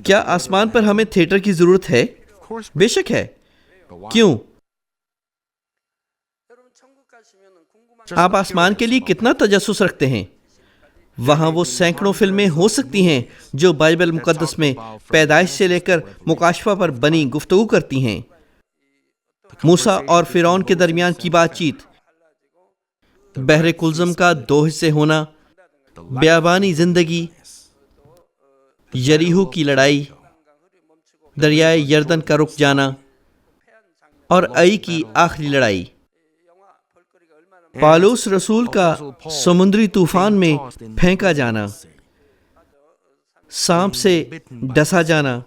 کیا آسمان پر ہمیں تھیٹر کی ضرورت ہے؟ بے شک ہے۔ کیوں؟ آپ آسمان کے لیے کتنا تجسس رکھتے ہیں؟ وہاں وہ سینکڑوں فلمیں ہو سکتی ہیں جو بائبل مقدس میں پیدائش سے لے کر مکاشفہ پر بنی گفتگو کرتی ہیں۔ موسیٰ اور فرعون کے درمیان کی بات چیت، بحر کلزم کا 2 حصے ہونا، بیابانی زندگی، یریحو کی لڑائی، دریائے یردن کا رک جانا اور ائی کی آخری لڑائی، پالوس رسول کا سمندری طوفان میں پھینکا جانا، سانپ سے ڈسا جانا،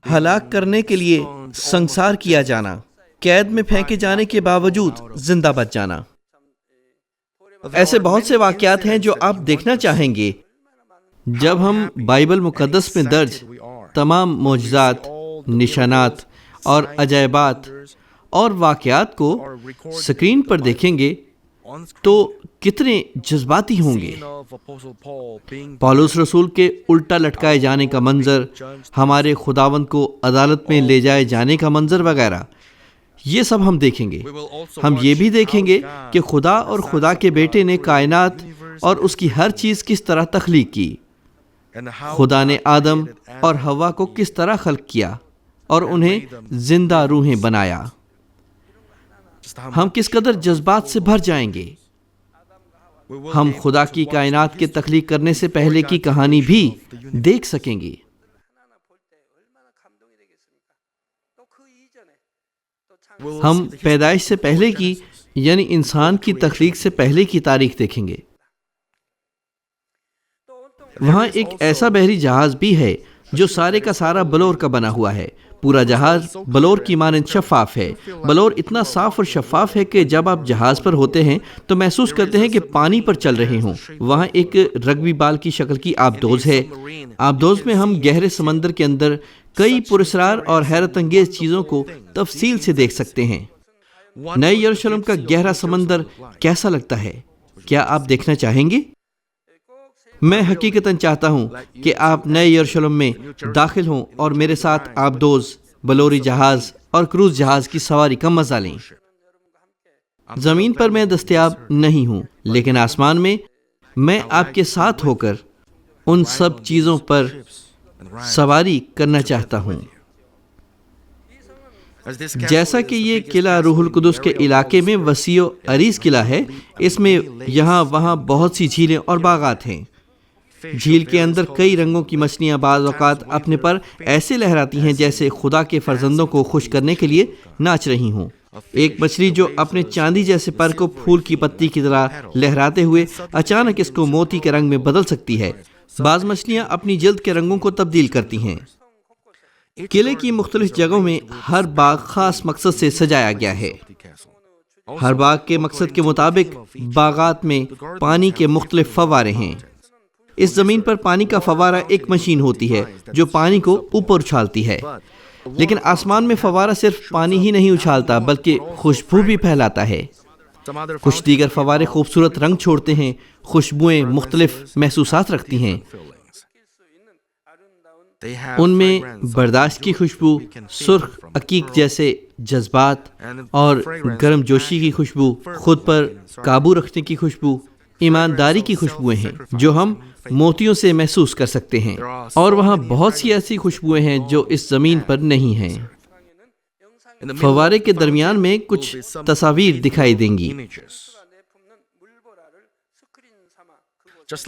ہلاک کرنے کے لیے سنسار کیا جانا، قید میں پھینکے جانے کے باوجود زندہ بچ جانا۔ ایسے بہت سے واقعات ہیں جو آپ دیکھنا چاہیں گے۔ جب ہم بائبل مقدس میں درج تمام معجزات، نشانات اور عجائبات اور واقعات کو سکرین پر دیکھیں گے تو کتنے جذباتی ہوں گے۔ پالوس رسول کے الٹا لٹکائے جانے کا منظر، ہمارے خداوند کو عدالت میں لے جائے جانے کا منظر وغیرہ، یہ سب ہم دیکھیں گے۔ ہم یہ بھی دیکھیں گے کہ خدا اور خدا کے بیٹے نے کائنات اور اس کی ہر چیز کس طرح تخلیق کی۔ خدا نے آدم اور حوا کو کس طرح خلق کیا اور انہیں زندہ روحیں بنایا۔ ہم کس قدر جذبات سے بھر جائیں گے۔ ہم خدا کی کائنات کے تخلیق کرنے سے پہلے کی کہانی بھی دیکھ سکیں گے۔ ہم پیدائش سے پہلے کی یعنی انسان کی تخلیق سے پہلے کی تاریخ دیکھیں گے۔ وہاں ایک ایسا بحری جہاز بھی ہے جو سارے کا سارا بلور کا بنا ہوا ہے۔ پورا جہاز بلور کی مانند شفاف ہے۔ بلور اتنا صاف اور شفاف ہے کہ جب آپ جہاز پر ہوتے ہیں تو محسوس کرتے ہیں کہ پانی پر چل رہے ہوں۔ وہاں ایک رگبی بال کی شکل کی آبدوز ہے۔ آبدوز میں ہم گہرے سمندر کے اندر کئی پراسرار اور حیرت انگیز چیزوں کو تفصیل سے دیکھ سکتے ہیں۔ نئے یروشلم کا گہرا سمندر کیسا لگتا ہے؟ کیا آپ دیکھنا چاہیں گے؟ میں حقیقتاً چاہتا ہوں کہ آپ نئے یروشلم میں داخل ہوں اور میرے ساتھ آبدوز، بلوری جہاز اور کروز جہاز کی سواری کا مزہ لیں۔ زمین پر میں دستیاب نہیں ہوں، لیکن آسمان میں آپ کے ساتھ ہو کر ان سب چیزوں پر سواری کرنا چاہتا ہوں۔ جیسا کہ یہ قلعہ روح القدس کے علاقے میں وسیع و عریض قلعہ ہے، اس میں یہاں وہاں بہت سی جھیلیں اور باغات ہیں۔ جھیل کے اندر کئی رنگوں کی مچھلیاں بعض اوقات اپنے پر ایسے لہراتی ہیں جیسے خدا کے فرزندوں کو خوش کرنے کے لیے ناچ رہی ہوں۔ ایک مچھلی جو اپنے چاندی جیسے پر کو پھول کی پتی کی طرح لہراتے ہوئے اچانک اس کو موتی کے رنگ میں بدل سکتی ہے۔ بعض مچھلیاں اپنی جلد کے رنگوں کو تبدیل کرتی ہیں۔ قلعے کی مختلف جگہوں میں ہر باغ خاص مقصد سے سجایا گیا ہے۔ ہر باغ کے مقصد کے مطابق باغات میں پانی کے مختلف فوارے ہیں۔ اس زمین پر پانی کا فوارہ ایک مشین ہوتی ہے جو پانی کو اوپر اچھالتی ہے، لیکن آسمان میں فوارہ صرف پانی ہی نہیں اچھالتا بلکہ خوشبو بھی پھیلاتا ہے۔ کچھ دیگر فوارے خوبصورت رنگ چھوڑتے ہیں، خوشبوئیں مختلف محسوسات رکھتی ہیں۔ ان میں برداشت کی خوشبو، سرخ عقیق جیسے جذبات اور گرم جوشی کی خوشبو، خود پر قابو رکھنے کی خوشبو، ایمانداری کی خوشبوئیں ہیں جو ہم موتیوں سے محسوس کر سکتے ہیں، اور وہاں بہت سی ایسی خوشبوئیں ہیں جو اس زمین پر نہیں ہیں۔ فوارے کے درمیان میں کچھ تصاویر دکھائی دیں گی۔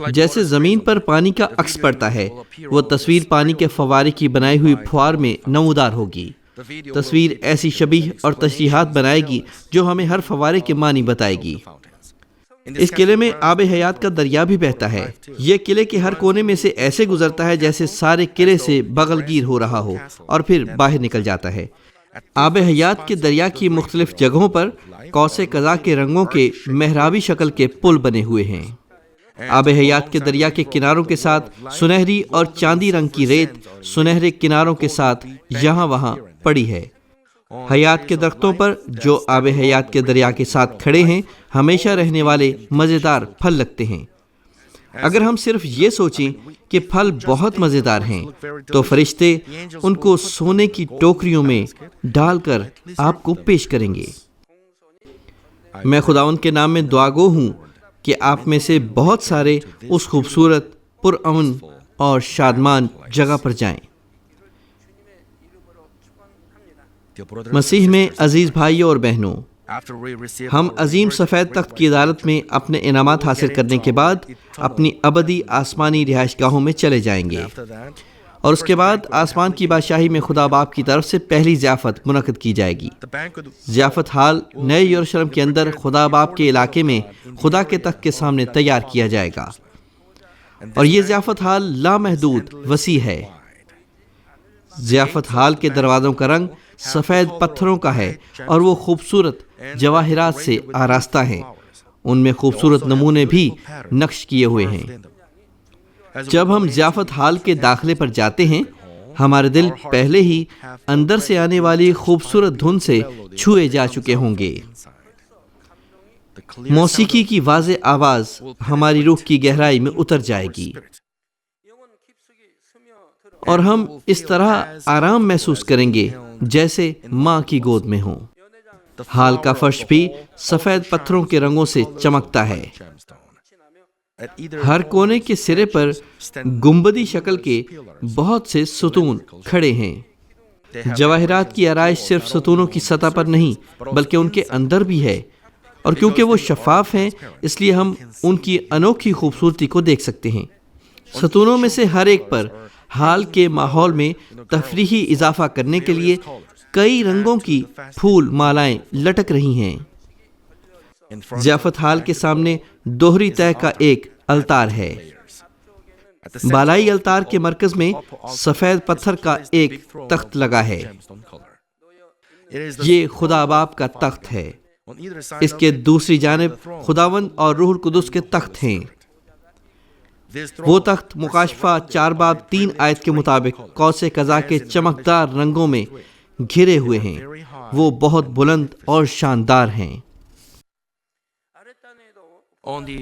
جیسے زمین پر پانی کا عکس پڑتا ہے، وہ تصویر پانی کے فوارے کی بنائی ہوئی پھوار میں نمودار ہوگی۔ تصویر ایسی شبیہ اور تشریحات بنائے گی جو ہمیں ہر فوارے کے معنی بتائے گی۔ اس قلعے میں آب حیات کا دریا بھی بہتا ہے۔ یہ قلعے کے ہر کونے میں سے ایسے گزرتا ہے جیسے سارے قلعے سے بغل گیر ہو رہا ہو اور پھر باہر نکل جاتا ہے۔ آب حیات کے دریا کی مختلف جگہوں پر قوس قزح کے رنگوں کے محرابی شکل کے پل بنے ہوئے ہیں۔ آب حیات کے دریا کے کناروں کے ساتھ سنہری اور چاندی رنگ کی ریت سنہرے کناروں کے ساتھ یہاں وہاں پڑی ہے۔ حیات کے درختوں پر جو آب حیات کے دریا کے ساتھ کھڑے ہیں ہمیشہ رہنے والے مزیدار پھل لگتے ہیں۔ اگر ہم صرف یہ سوچیں کہ پھل بہت مزیدار ہیں تو فرشتے ان کو سونے کی ٹوکریوں میں ڈال کر آپ کو پیش کریں گے۔ میں خداوند کے نام میں دعا گو ہوں کہ آپ میں سے بہت سارے اس خوبصورت، پرامن اور شادمان جگہ پر جائیں۔ مسیح میں عزیز بھائیوں اور بہنوں، ہم عظیم سفید تخت کی عدالت میں اپنے انعامات حاصل کرنے کے بعد اپنی ابدی آسمانی رہائش گاہوں میں چلے جائیں گے، اور اس کے بعد آسمان کی بادشاہی میں خدا باپ کی طرف سے پہلی ضیافت منعقد کی جائے گی۔ ضیافت حال نئے یروشلم کے اندر خدا باپ کے علاقے میں خدا کے تخت کے سامنے تیار کیا جائے گا، اور یہ ضیافت حال لامحدود وسیع ہے۔ ضیافت حال کے دروازوں کا رنگ سفید پتھروں کا ہے، اور وہ خوبصورت جواہرات سے آراستہ ہیں۔ ان میں خوبصورت نمونے بھی نقش کیے ہوئے ہیں۔ جب ہم ضیافت حال کے داخلے پر جاتے ہیں، ہمارے دل پہلے ہی اندر سے آنے والی خوبصورت دھن سے چھوئے جا چکے ہوں گے۔ موسیقی کی واضح آواز ہماری روح کی گہرائی میں اتر جائے گی، اور ہم اس طرح آرام محسوس کریں گے جیسے ماں کی گود میں ہوں۔ حال کا فرش بھی سفید پتھروں کے رنگوں سے چمکتا ہے۔ ہر کونے کے سرے پر گنبدی شکل کے بہت سے ستون کھڑے ہیں۔ جواہرات کی آرائش صرف ستونوں کی سطح پر نہیں بلکہ ان کے اندر بھی ہے، اور کیونکہ وہ شفاف ہیں اس لیے ہم ان کی انوکھی خوبصورتی کو دیکھ سکتے ہیں۔ ستونوں میں سے ہر ایک پر حال کے ماحول میں تفریحی اضافہ کرنے کے لیے کئی رنگوں کی پھول مالائیں لٹک رہی ہیں۔ ضیافت حال کے سامنے دوہری تہہ کا ایک التار ہے۔ بالائی التار کے مرکز میں سفید پتھر کا ایک تخت لگا ہے۔ یہ خدا باپ کا تخت ہے۔ اس کے دوسری جانب خداوند اور روح القدس کے تخت ہیں۔ وہ تخت مکاشفہ 4:3 آیت کے مطابق قوس قزح کے چمکدار رنگوں میں گھرے ہوئے ہیں۔ وہ بہت بلند اور شاندار ہیں۔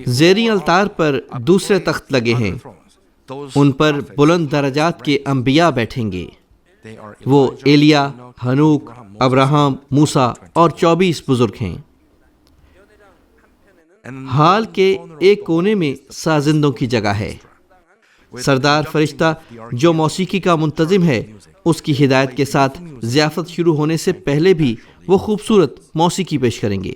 زیریں التار پر دوسرے تخت لگے ہیں۔ ان پر بلند درجات کے انبیاء بیٹھیں گے۔ وہ ایلیا، ہنوک، ابراہم، موسیٰ اور 24 بزرگ ہیں۔ حال کے ایک کونے میں سازندوں کی جگہ ہے۔ سردار فرشتہ جو موسیقی کا منتظم ہے، اس کی ہدایت کے ساتھ ضیافت شروع ہونے سے پہلے بھی وہ خوبصورت موسیقی پیش کریں گے۔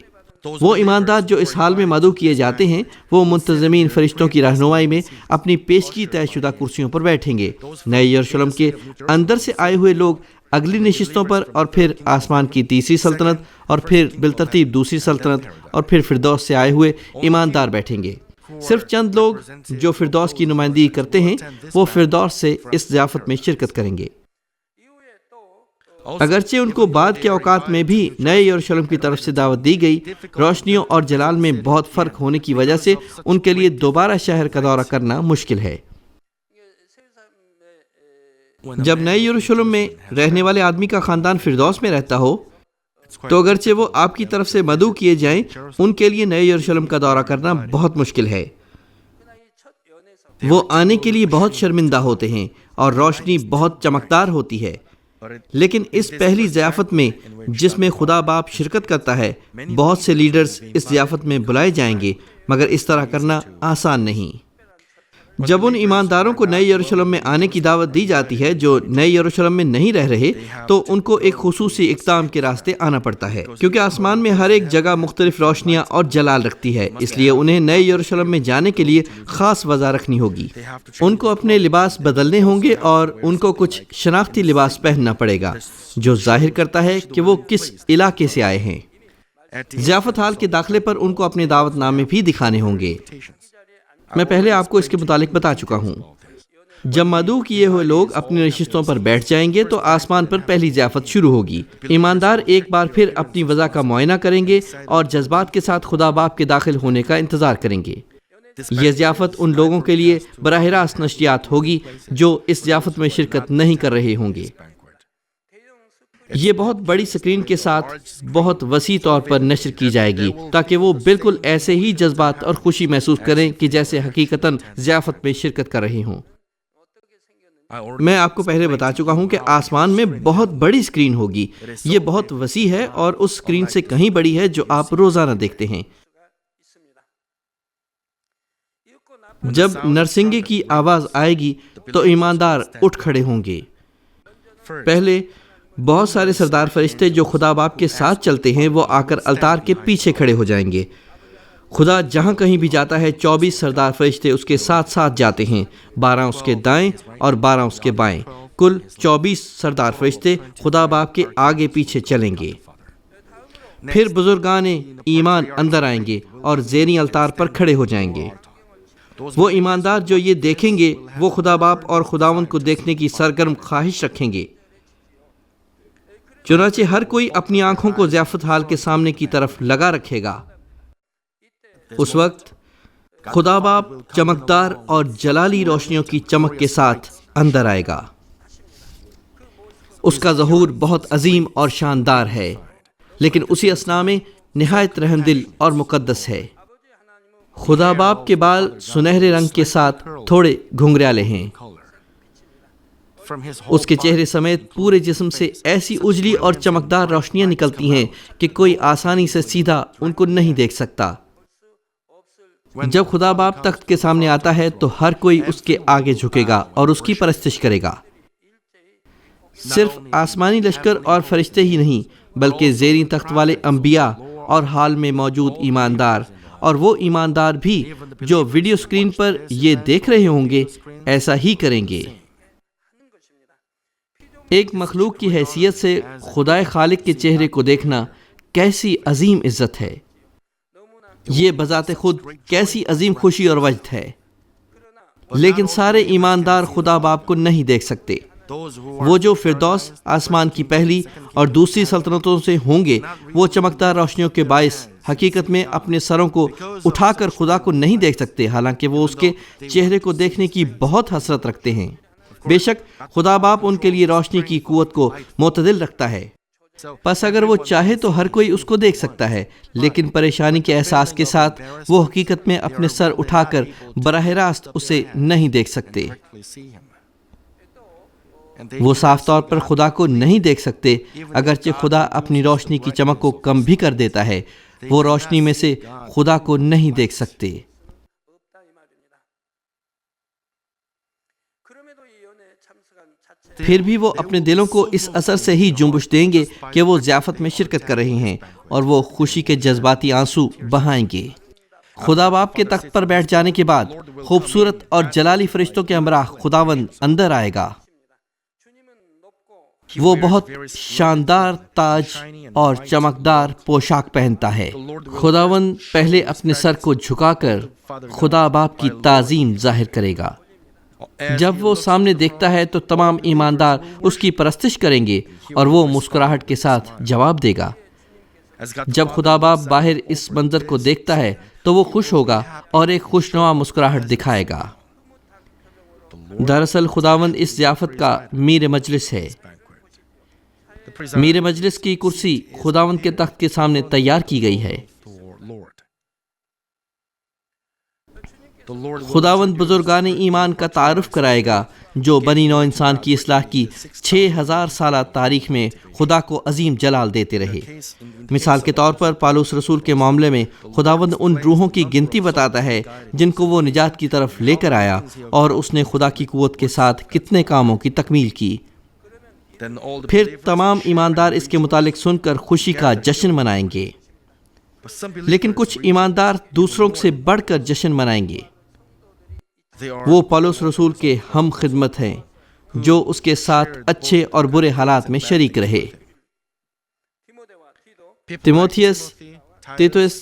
وہ ایماندار جو اس حال میں مدعو کیے جاتے ہیں، وہ منتظمین فرشتوں کی رہنمائی میں اپنی پیشگی طے شدہ کرسیوں پر بیٹھیں گے۔ نئے یروشلم کے اندر سے آئے ہوئے لوگ اگلی نشستوں پر، اور پھر آسمان کی تیسری سلطنت، اور پھر بالترتیب دوسری سلطنت، اور پھر فردوس سے آئے ہوئے ایماندار بیٹھیں گے۔ صرف چند لوگ جو فردوس کی نمائندگی کرتے ہیں، وہ فردوس سے اس ضیافت میں شرکت کریں گے۔ اگرچہ ان کو بعد کے اوقات میں بھی نئے یروشلم کی طرف سے دعوت دی گئی، روشنیوں اور جلال میں بہت فرق ہونے کی وجہ سے ان کے لیے دوبارہ شہر کا دورہ کرنا مشکل ہے۔ جب نئے یروشلم میں رہنے والے آدمی کا خاندان فردوس میں رہتا ہو تو اگرچہ وہ آپ کی طرف سے مدعو کیے جائیں، ان کے لیے نئے یروشلم کا دورہ کرنا بہت مشکل ہے۔ وہ آنے کے لیے بہت شرمندہ ہوتے ہیں، اور روشنی بہت چمکدار ہوتی ہے۔ لیکن اس پہلی ضیافت میں جس میں خدا باپ شرکت کرتا ہے، بہت سے لیڈرز اس ضیافت میں بلائے جائیں گے، مگر اس طرح کرنا آسان نہیں۔ جب ان ایمانداروں کو نئے یروشلم میں آنے کی دعوت دی جاتی ہے جو نئے یروشلم میں نہیں رہ رہے، تو ان کو ایک خصوصی اقدام کے راستے آنا پڑتا ہے، کیونکہ آسمان میں ہر ایک جگہ مختلف روشنیاں اور جلال رکھتی ہے۔ اس لیے انہیں نئے یروشلم میں جانے کے لیے خاص وضع رکھنی ہوگی۔ ان کو اپنے لباس بدلنے ہوں گے، اور ان کو کچھ شناختی لباس پہننا پڑے گا جو ظاہر کرتا ہے کہ وہ کس علاقے سے آئے ہیں۔ ضیافت حال کے داخلے پر ان کو اپنے دعوت نامے بھی دکھانے ہوں گے۔ میں پہلے آپ کو اس کے متعلق بتا چکا ہوں۔ جب مدعو کیے ہوئے لوگ اپنی نشستوں پر بیٹھ جائیں گے تو آسمان پر پہلی ضیافت شروع ہوگی۔ ایماندار ایک بار پھر اپنی وضع کا معائنہ کریں گے اور جذبات کے ساتھ خدا باپ کے داخل ہونے کا انتظار کریں گے۔ یہ ضیافت ان لوگوں کے لیے براہ راست نشریات ہوگی جو اس ضیافت میں شرکت نہیں کر رہے ہوں گے۔ یہ بہت بڑی سکرین کے ساتھ بہت وسیع طور پر نشر کی جائے گی تاکہ وہ بالکل ایسے ہی جذبات اور خوشی محسوس کریں کہ جیسے حقیقتاً ضیافت میں شرکت کر رہے ہوں۔ میں آپ کو پہلے بتا چکا ہوں کہ آسمان میں بہت بڑی سکرین ہوگی۔ یہ بہت وسیع ہے اور اس سکرین سے کہیں بڑی ہے جو آپ روزانہ دیکھتے ہیں۔ جب نرسنگے کی آواز آئے گی تو ایماندار اٹھ کھڑے ہوں گے۔ پہلے بہت سارے سردار فرشتے جو خدا باپ کے ساتھ چلتے ہیں وہ آ کر التار کے پیچھے کھڑے ہو جائیں گے۔ خدا جہاں کہیں بھی جاتا ہے 24 سردار فرشتے اس کے ساتھ ساتھ جاتے ہیں، 12 اس کے دائیں اور 12 اس کے بائیں، کل 24 سردار فرشتے خدا باپ کے آگے پیچھے چلیں گے۔ پھر بزرگان ایمان اندر آئیں گے اور زیریں التار پر کھڑے ہو جائیں گے۔ وہ ایماندار جو یہ دیکھیں گے وہ خدا باپ اور خداوند کو دیکھنے کی سرگرم خواہش رکھیں گے۔ چنانچہ ہر کوئی اپنی آنکھوں کو ضیافت حال کے سامنے کی طرف لگا رکھے گا۔ اس وقت خدا باپ چمکدار اور جلالی روشنیوں کی چمک کے ساتھ اندر آئے گا۔ اس کا ظہور بہت عظیم اور شاندار ہے، لیکن اسی اثنا میں نہایت رحمدل اور مقدس ہے۔ خدا باپ کے بال سنہرے رنگ کے ساتھ تھوڑے گھنگریالے ہیں۔ اس کے چہرے سمیت پورے جسم سے ایسی اجلی اور چمکدار روشنیاں نکلتی ہیں کہ کوئی آسانی سے سیدھا ان کو نہیں دیکھ سکتا۔ جب خدا باپ تخت کے سامنے آتا ہے تو ہر کوئی اس کے آگے جھکے گا اور اس کی پرستش کرے گا۔ صرف آسمانی لشکر اور فرشتے ہی نہیں بلکہ زیریں تخت والے انبیاء اور حال میں موجود ایماندار، اور وہ ایماندار بھی جو ویڈیو سکرین پر یہ دیکھ رہے ہوں گے ایسا ہی کریں گے۔ ایک مخلوق کی حیثیت سے خدائے خالق کے چہرے کو دیکھنا کیسی عظیم عزت ہے، یہ بذات خود کیسی عظیم خوشی اور وجد ہے۔ لیکن سارے ایماندار خدا باپ کو نہیں دیکھ سکتے۔ وہ جو فردوس آسمان کی پہلی اور دوسری سلطنتوں سے ہوں گے وہ چمکدار روشنیوں کے باعث حقیقت میں اپنے سروں کو اٹھا کر خدا کو نہیں دیکھ سکتے، حالانکہ وہ اس کے چہرے کو دیکھنے کی بہت حسرت رکھتے ہیں۔ بے شک خدا باپ ان کے لیے روشنی کی قوت کو معتدل رکھتا ہے، پس اگر وہ چاہے تو ہر کوئی اس کو دیکھ سکتا ہے، لیکن پریشانی کے احساس کے ساتھ وہ حقیقت میں اپنے سر اٹھا کر براہ راست اسے نہیں دیکھ سکتے۔ وہ صاف طور پر خدا کو نہیں دیکھ سکتے، اگرچہ خدا اپنی روشنی کی چمک کو کم بھی کر دیتا ہے، وہ روشنی میں سے خدا کو نہیں دیکھ سکتے۔ پھر بھی وہ اپنے دلوں کو اس اثر سے ہی جنبش دیں گے کہ وہ ضیافت میں شرکت کر رہے ہیں، اور وہ خوشی کے جذباتی آنسو بہائیں گے۔ خدا باپ کے تخت پر بیٹھ جانے کے بعد خوبصورت اور جلالی فرشتوں کے ہمراہ خداوند اندر آئے گا۔ وہ بہت شاندار تاج اور چمکدار پوشاک پہنتا ہے۔ خداوند پہلے اپنے سر کو جھکا کر خدا باپ کی تعظیم ظاہر کرے گا۔ جب وہ سامنے دیکھتا ہے تو تمام ایماندار اس کی پرستش کریں گے اور وہ مسکراہٹ کے ساتھ جواب دے گا۔ جب خدا باپ باہر اس منظر کو دیکھتا ہے تو وہ خوش ہوگا اور ایک خوشنما مسکراہٹ دکھائے گا۔ دراصل خداوند اس ضیافت کا میر مجلس ہے۔ میر مجلس کی کرسی خداوند کے تخت کے سامنے تیار کی گئی ہے۔ خداوند بزرگان ایمان کا تعارف کرائے گا جو بنی نوع انسان کی اصلاح کی 6000 سالہ تاریخ میں خدا کو عظیم جلال دیتے رہے۔ مثال کے طور پر پالوس رسول کے معاملے میں خداوند ان روحوں کی گنتی بتاتا ہے جن کو وہ نجات کی طرف لے کر آیا، اور اس نے خدا کی قوت کے ساتھ کتنے کاموں کی تکمیل کی۔ پھر تمام ایماندار اس کے متعلق سن کر خوشی کا جشن منائیں گے، لیکن کچھ ایماندار دوسروں سے بڑھ کر جشن منائیں گے۔ وہ پالوس رسول کے ہم خدمت ہیں جو اس کے ساتھ اچھے اور برے حالات میں شریک رہے۔ تیموتھیوس، تیتوس،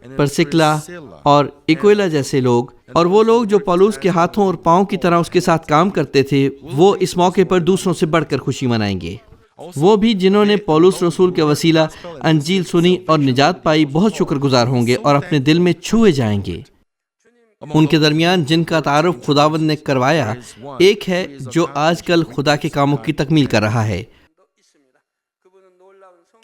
پرسکلا اور ایکویلا جیسے لوگ، اور وہ لوگ جو پالوس کے ہاتھوں اور پاؤں کی طرح اس کے ساتھ کام کرتے تھے، وہ اس موقع پر دوسروں سے بڑھ کر خوشی منائیں گے۔ وہ بھی جنہوں نے پالوس رسول کے وسیلہ انجیل سنی اور نجات پائی بہت شکر گزار ہوں گے اور اپنے دل میں چھوئے جائیں گے۔ ان کے درمیان جن کا تعارف خداوند نے کروایا، ایک ہے جو آج کل خدا کے کاموں کی تکمیل کر رہا ہے۔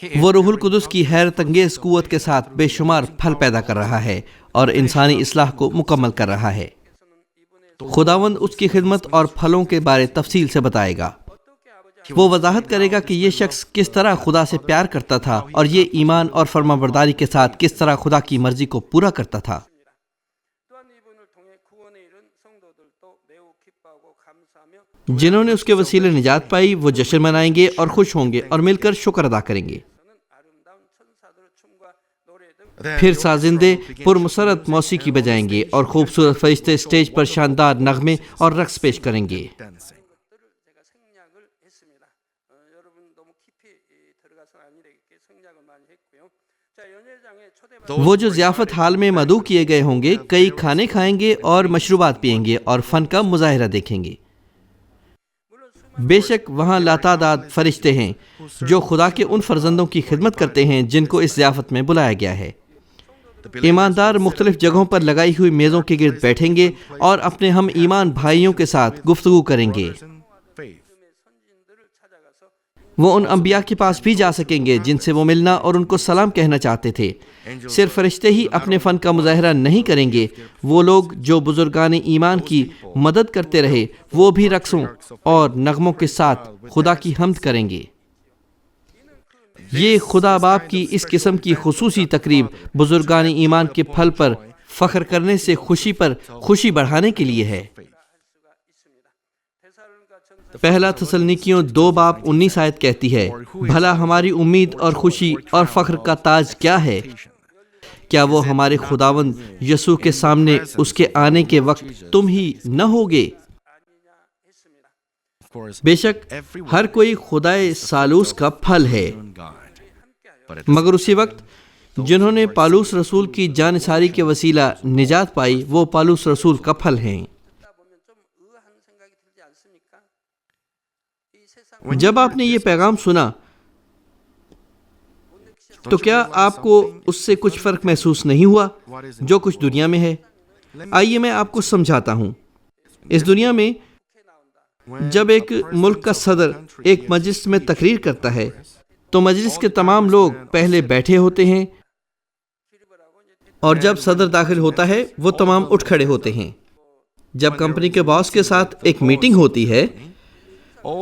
وہ روح القدس کی حیرت انگیز قوت کے ساتھ بے شمار پھل پیدا کر رہا ہے اور انسانی اصلاح کو مکمل کر رہا ہے۔ خداوند اس کی خدمت اور پھلوں کے بارے تفصیل سے بتائے گا۔ وہ وضاحت کرے گا کہ یہ شخص کس طرح خدا سے پیار کرتا تھا اور یہ ایمان اور فرمانبرداری کے ساتھ کس طرح خدا کی مرضی کو پورا کرتا تھا۔ جنہوں نے اس کے وسیلے نجات پائی وہ جشن منائیں گے اور خوش ہوں گے اور مل کر شکر ادا کریں گے۔ پھر سازندے پرمسرت موسیقی بجائیں گے اور خوبصورت فرشتے اسٹیج پر شاندار نغمے اور رقص پیش کریں گے۔ وہ جو ضیافت حال میں مدعو کیے گئے ہوں گے کئی کھانے کھائیں گے اور مشروبات پئیں گے اور فن کا مظاہرہ دیکھیں گے۔ بے شک وہاں لاتعداد فرشتے ہیں جو خدا کے ان فرزندوں کی خدمت کرتے ہیں جن کو اس ضیافت میں بلایا گیا ہے۔ ایماندار مختلف جگہوں پر لگائی ہوئی میزوں کے گرد بیٹھیں گے اور اپنے ہم ایمان بھائیوں کے ساتھ گفتگو کریں گے۔ وہ ان انبیاء کے پاس بھی جا سکیں گے جن سے وہ ملنا اور ان کو سلام کہنا چاہتے تھے۔ صرف فرشتے ہی اپنے فن کا مظاہرہ نہیں کریں گے، وہ لوگ جو بزرگان ایمان کی مدد کرتے رہے وہ بھی رقصوں اور نغموں کے ساتھ خدا کی حمد کریں گے۔ یہ خدا باپ کی اس قسم کی خصوصی تقریب بزرگان ایمان کے پھل پر فخر کرنے سے خوشی پر خوشی بڑھانے کے لیے ہے۔ پہلا تسلنیکیوں 2:19 کہتی ہے، بھلا ہماری امید اور خوشی اور فخر کا تاج کیا ہے؟ کیا وہ ہمارے خداوند یسوع کے سامنے اس کے آنے کے وقت تم ہی نہ ہوگے؟ بے شک ہر کوئی خدائے ثالوث کا پھل ہے، مگر اسی وقت جنہوں نے پالوس رسول کی جانثاری کے وسیلہ نجات پائی وہ پالوس رسول کا پھل ہیں۔ جب آپ نے یہ پیغام سنا تو کیا آپ کو اس سے کچھ فرق محسوس نہیں ہوا جو کچھ دنیا میں ہے؟ آئیے میں آپ کو سمجھاتا ہوں۔ اس دنیا میں جب ایک ملک کا صدر ایک مجلس میں تقریر کرتا ہے تو مجلس کے تمام لوگ پہلے بیٹھے ہوتے ہیں اور جب صدر داخل ہوتا ہے وہ تمام اٹھ کھڑے ہوتے ہیں۔ جب کمپنی کے باس کے ساتھ ایک میٹنگ ہوتی ہے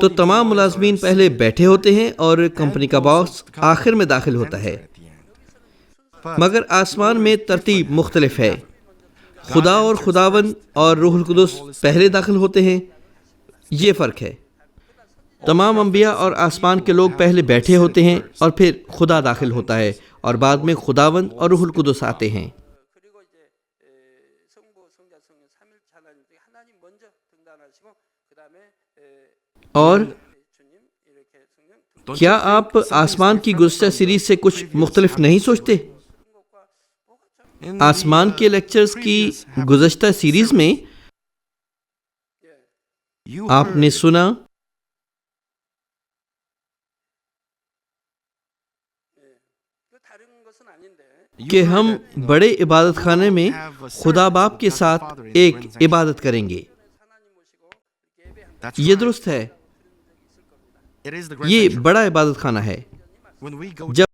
تو تمام ملازمین پہلے بیٹھے ہوتے ہیں اور کمپنی کا باس آخر میں داخل ہوتا ہے، مگر آسمان میں ترتیب مختلف ہے۔ خدا اور خداوند اور روح القدس پہلے داخل ہوتے ہیں، یہ فرق ہے۔ تمام انبیاء اور آسمان کے لوگ پہلے بیٹھے ہوتے ہیں اور پھر خدا داخل ہوتا ہے اور بعد میں خداوند اور روح القدس آتے ہیں۔ اور کیا آپ آسمان کی گزشتہ سیریز سے کچھ مختلف نہیں سوچتے؟ آسمان کے لیکچرز کی گزشتہ سیریز میں آپ نے سنا کہ ہم بڑے عبادت خانے میں خدا باپ کے ساتھ ایک عبادت کریں گے۔ یہ درست ہے، یہ بڑا عبادت خانہ ہے۔ جب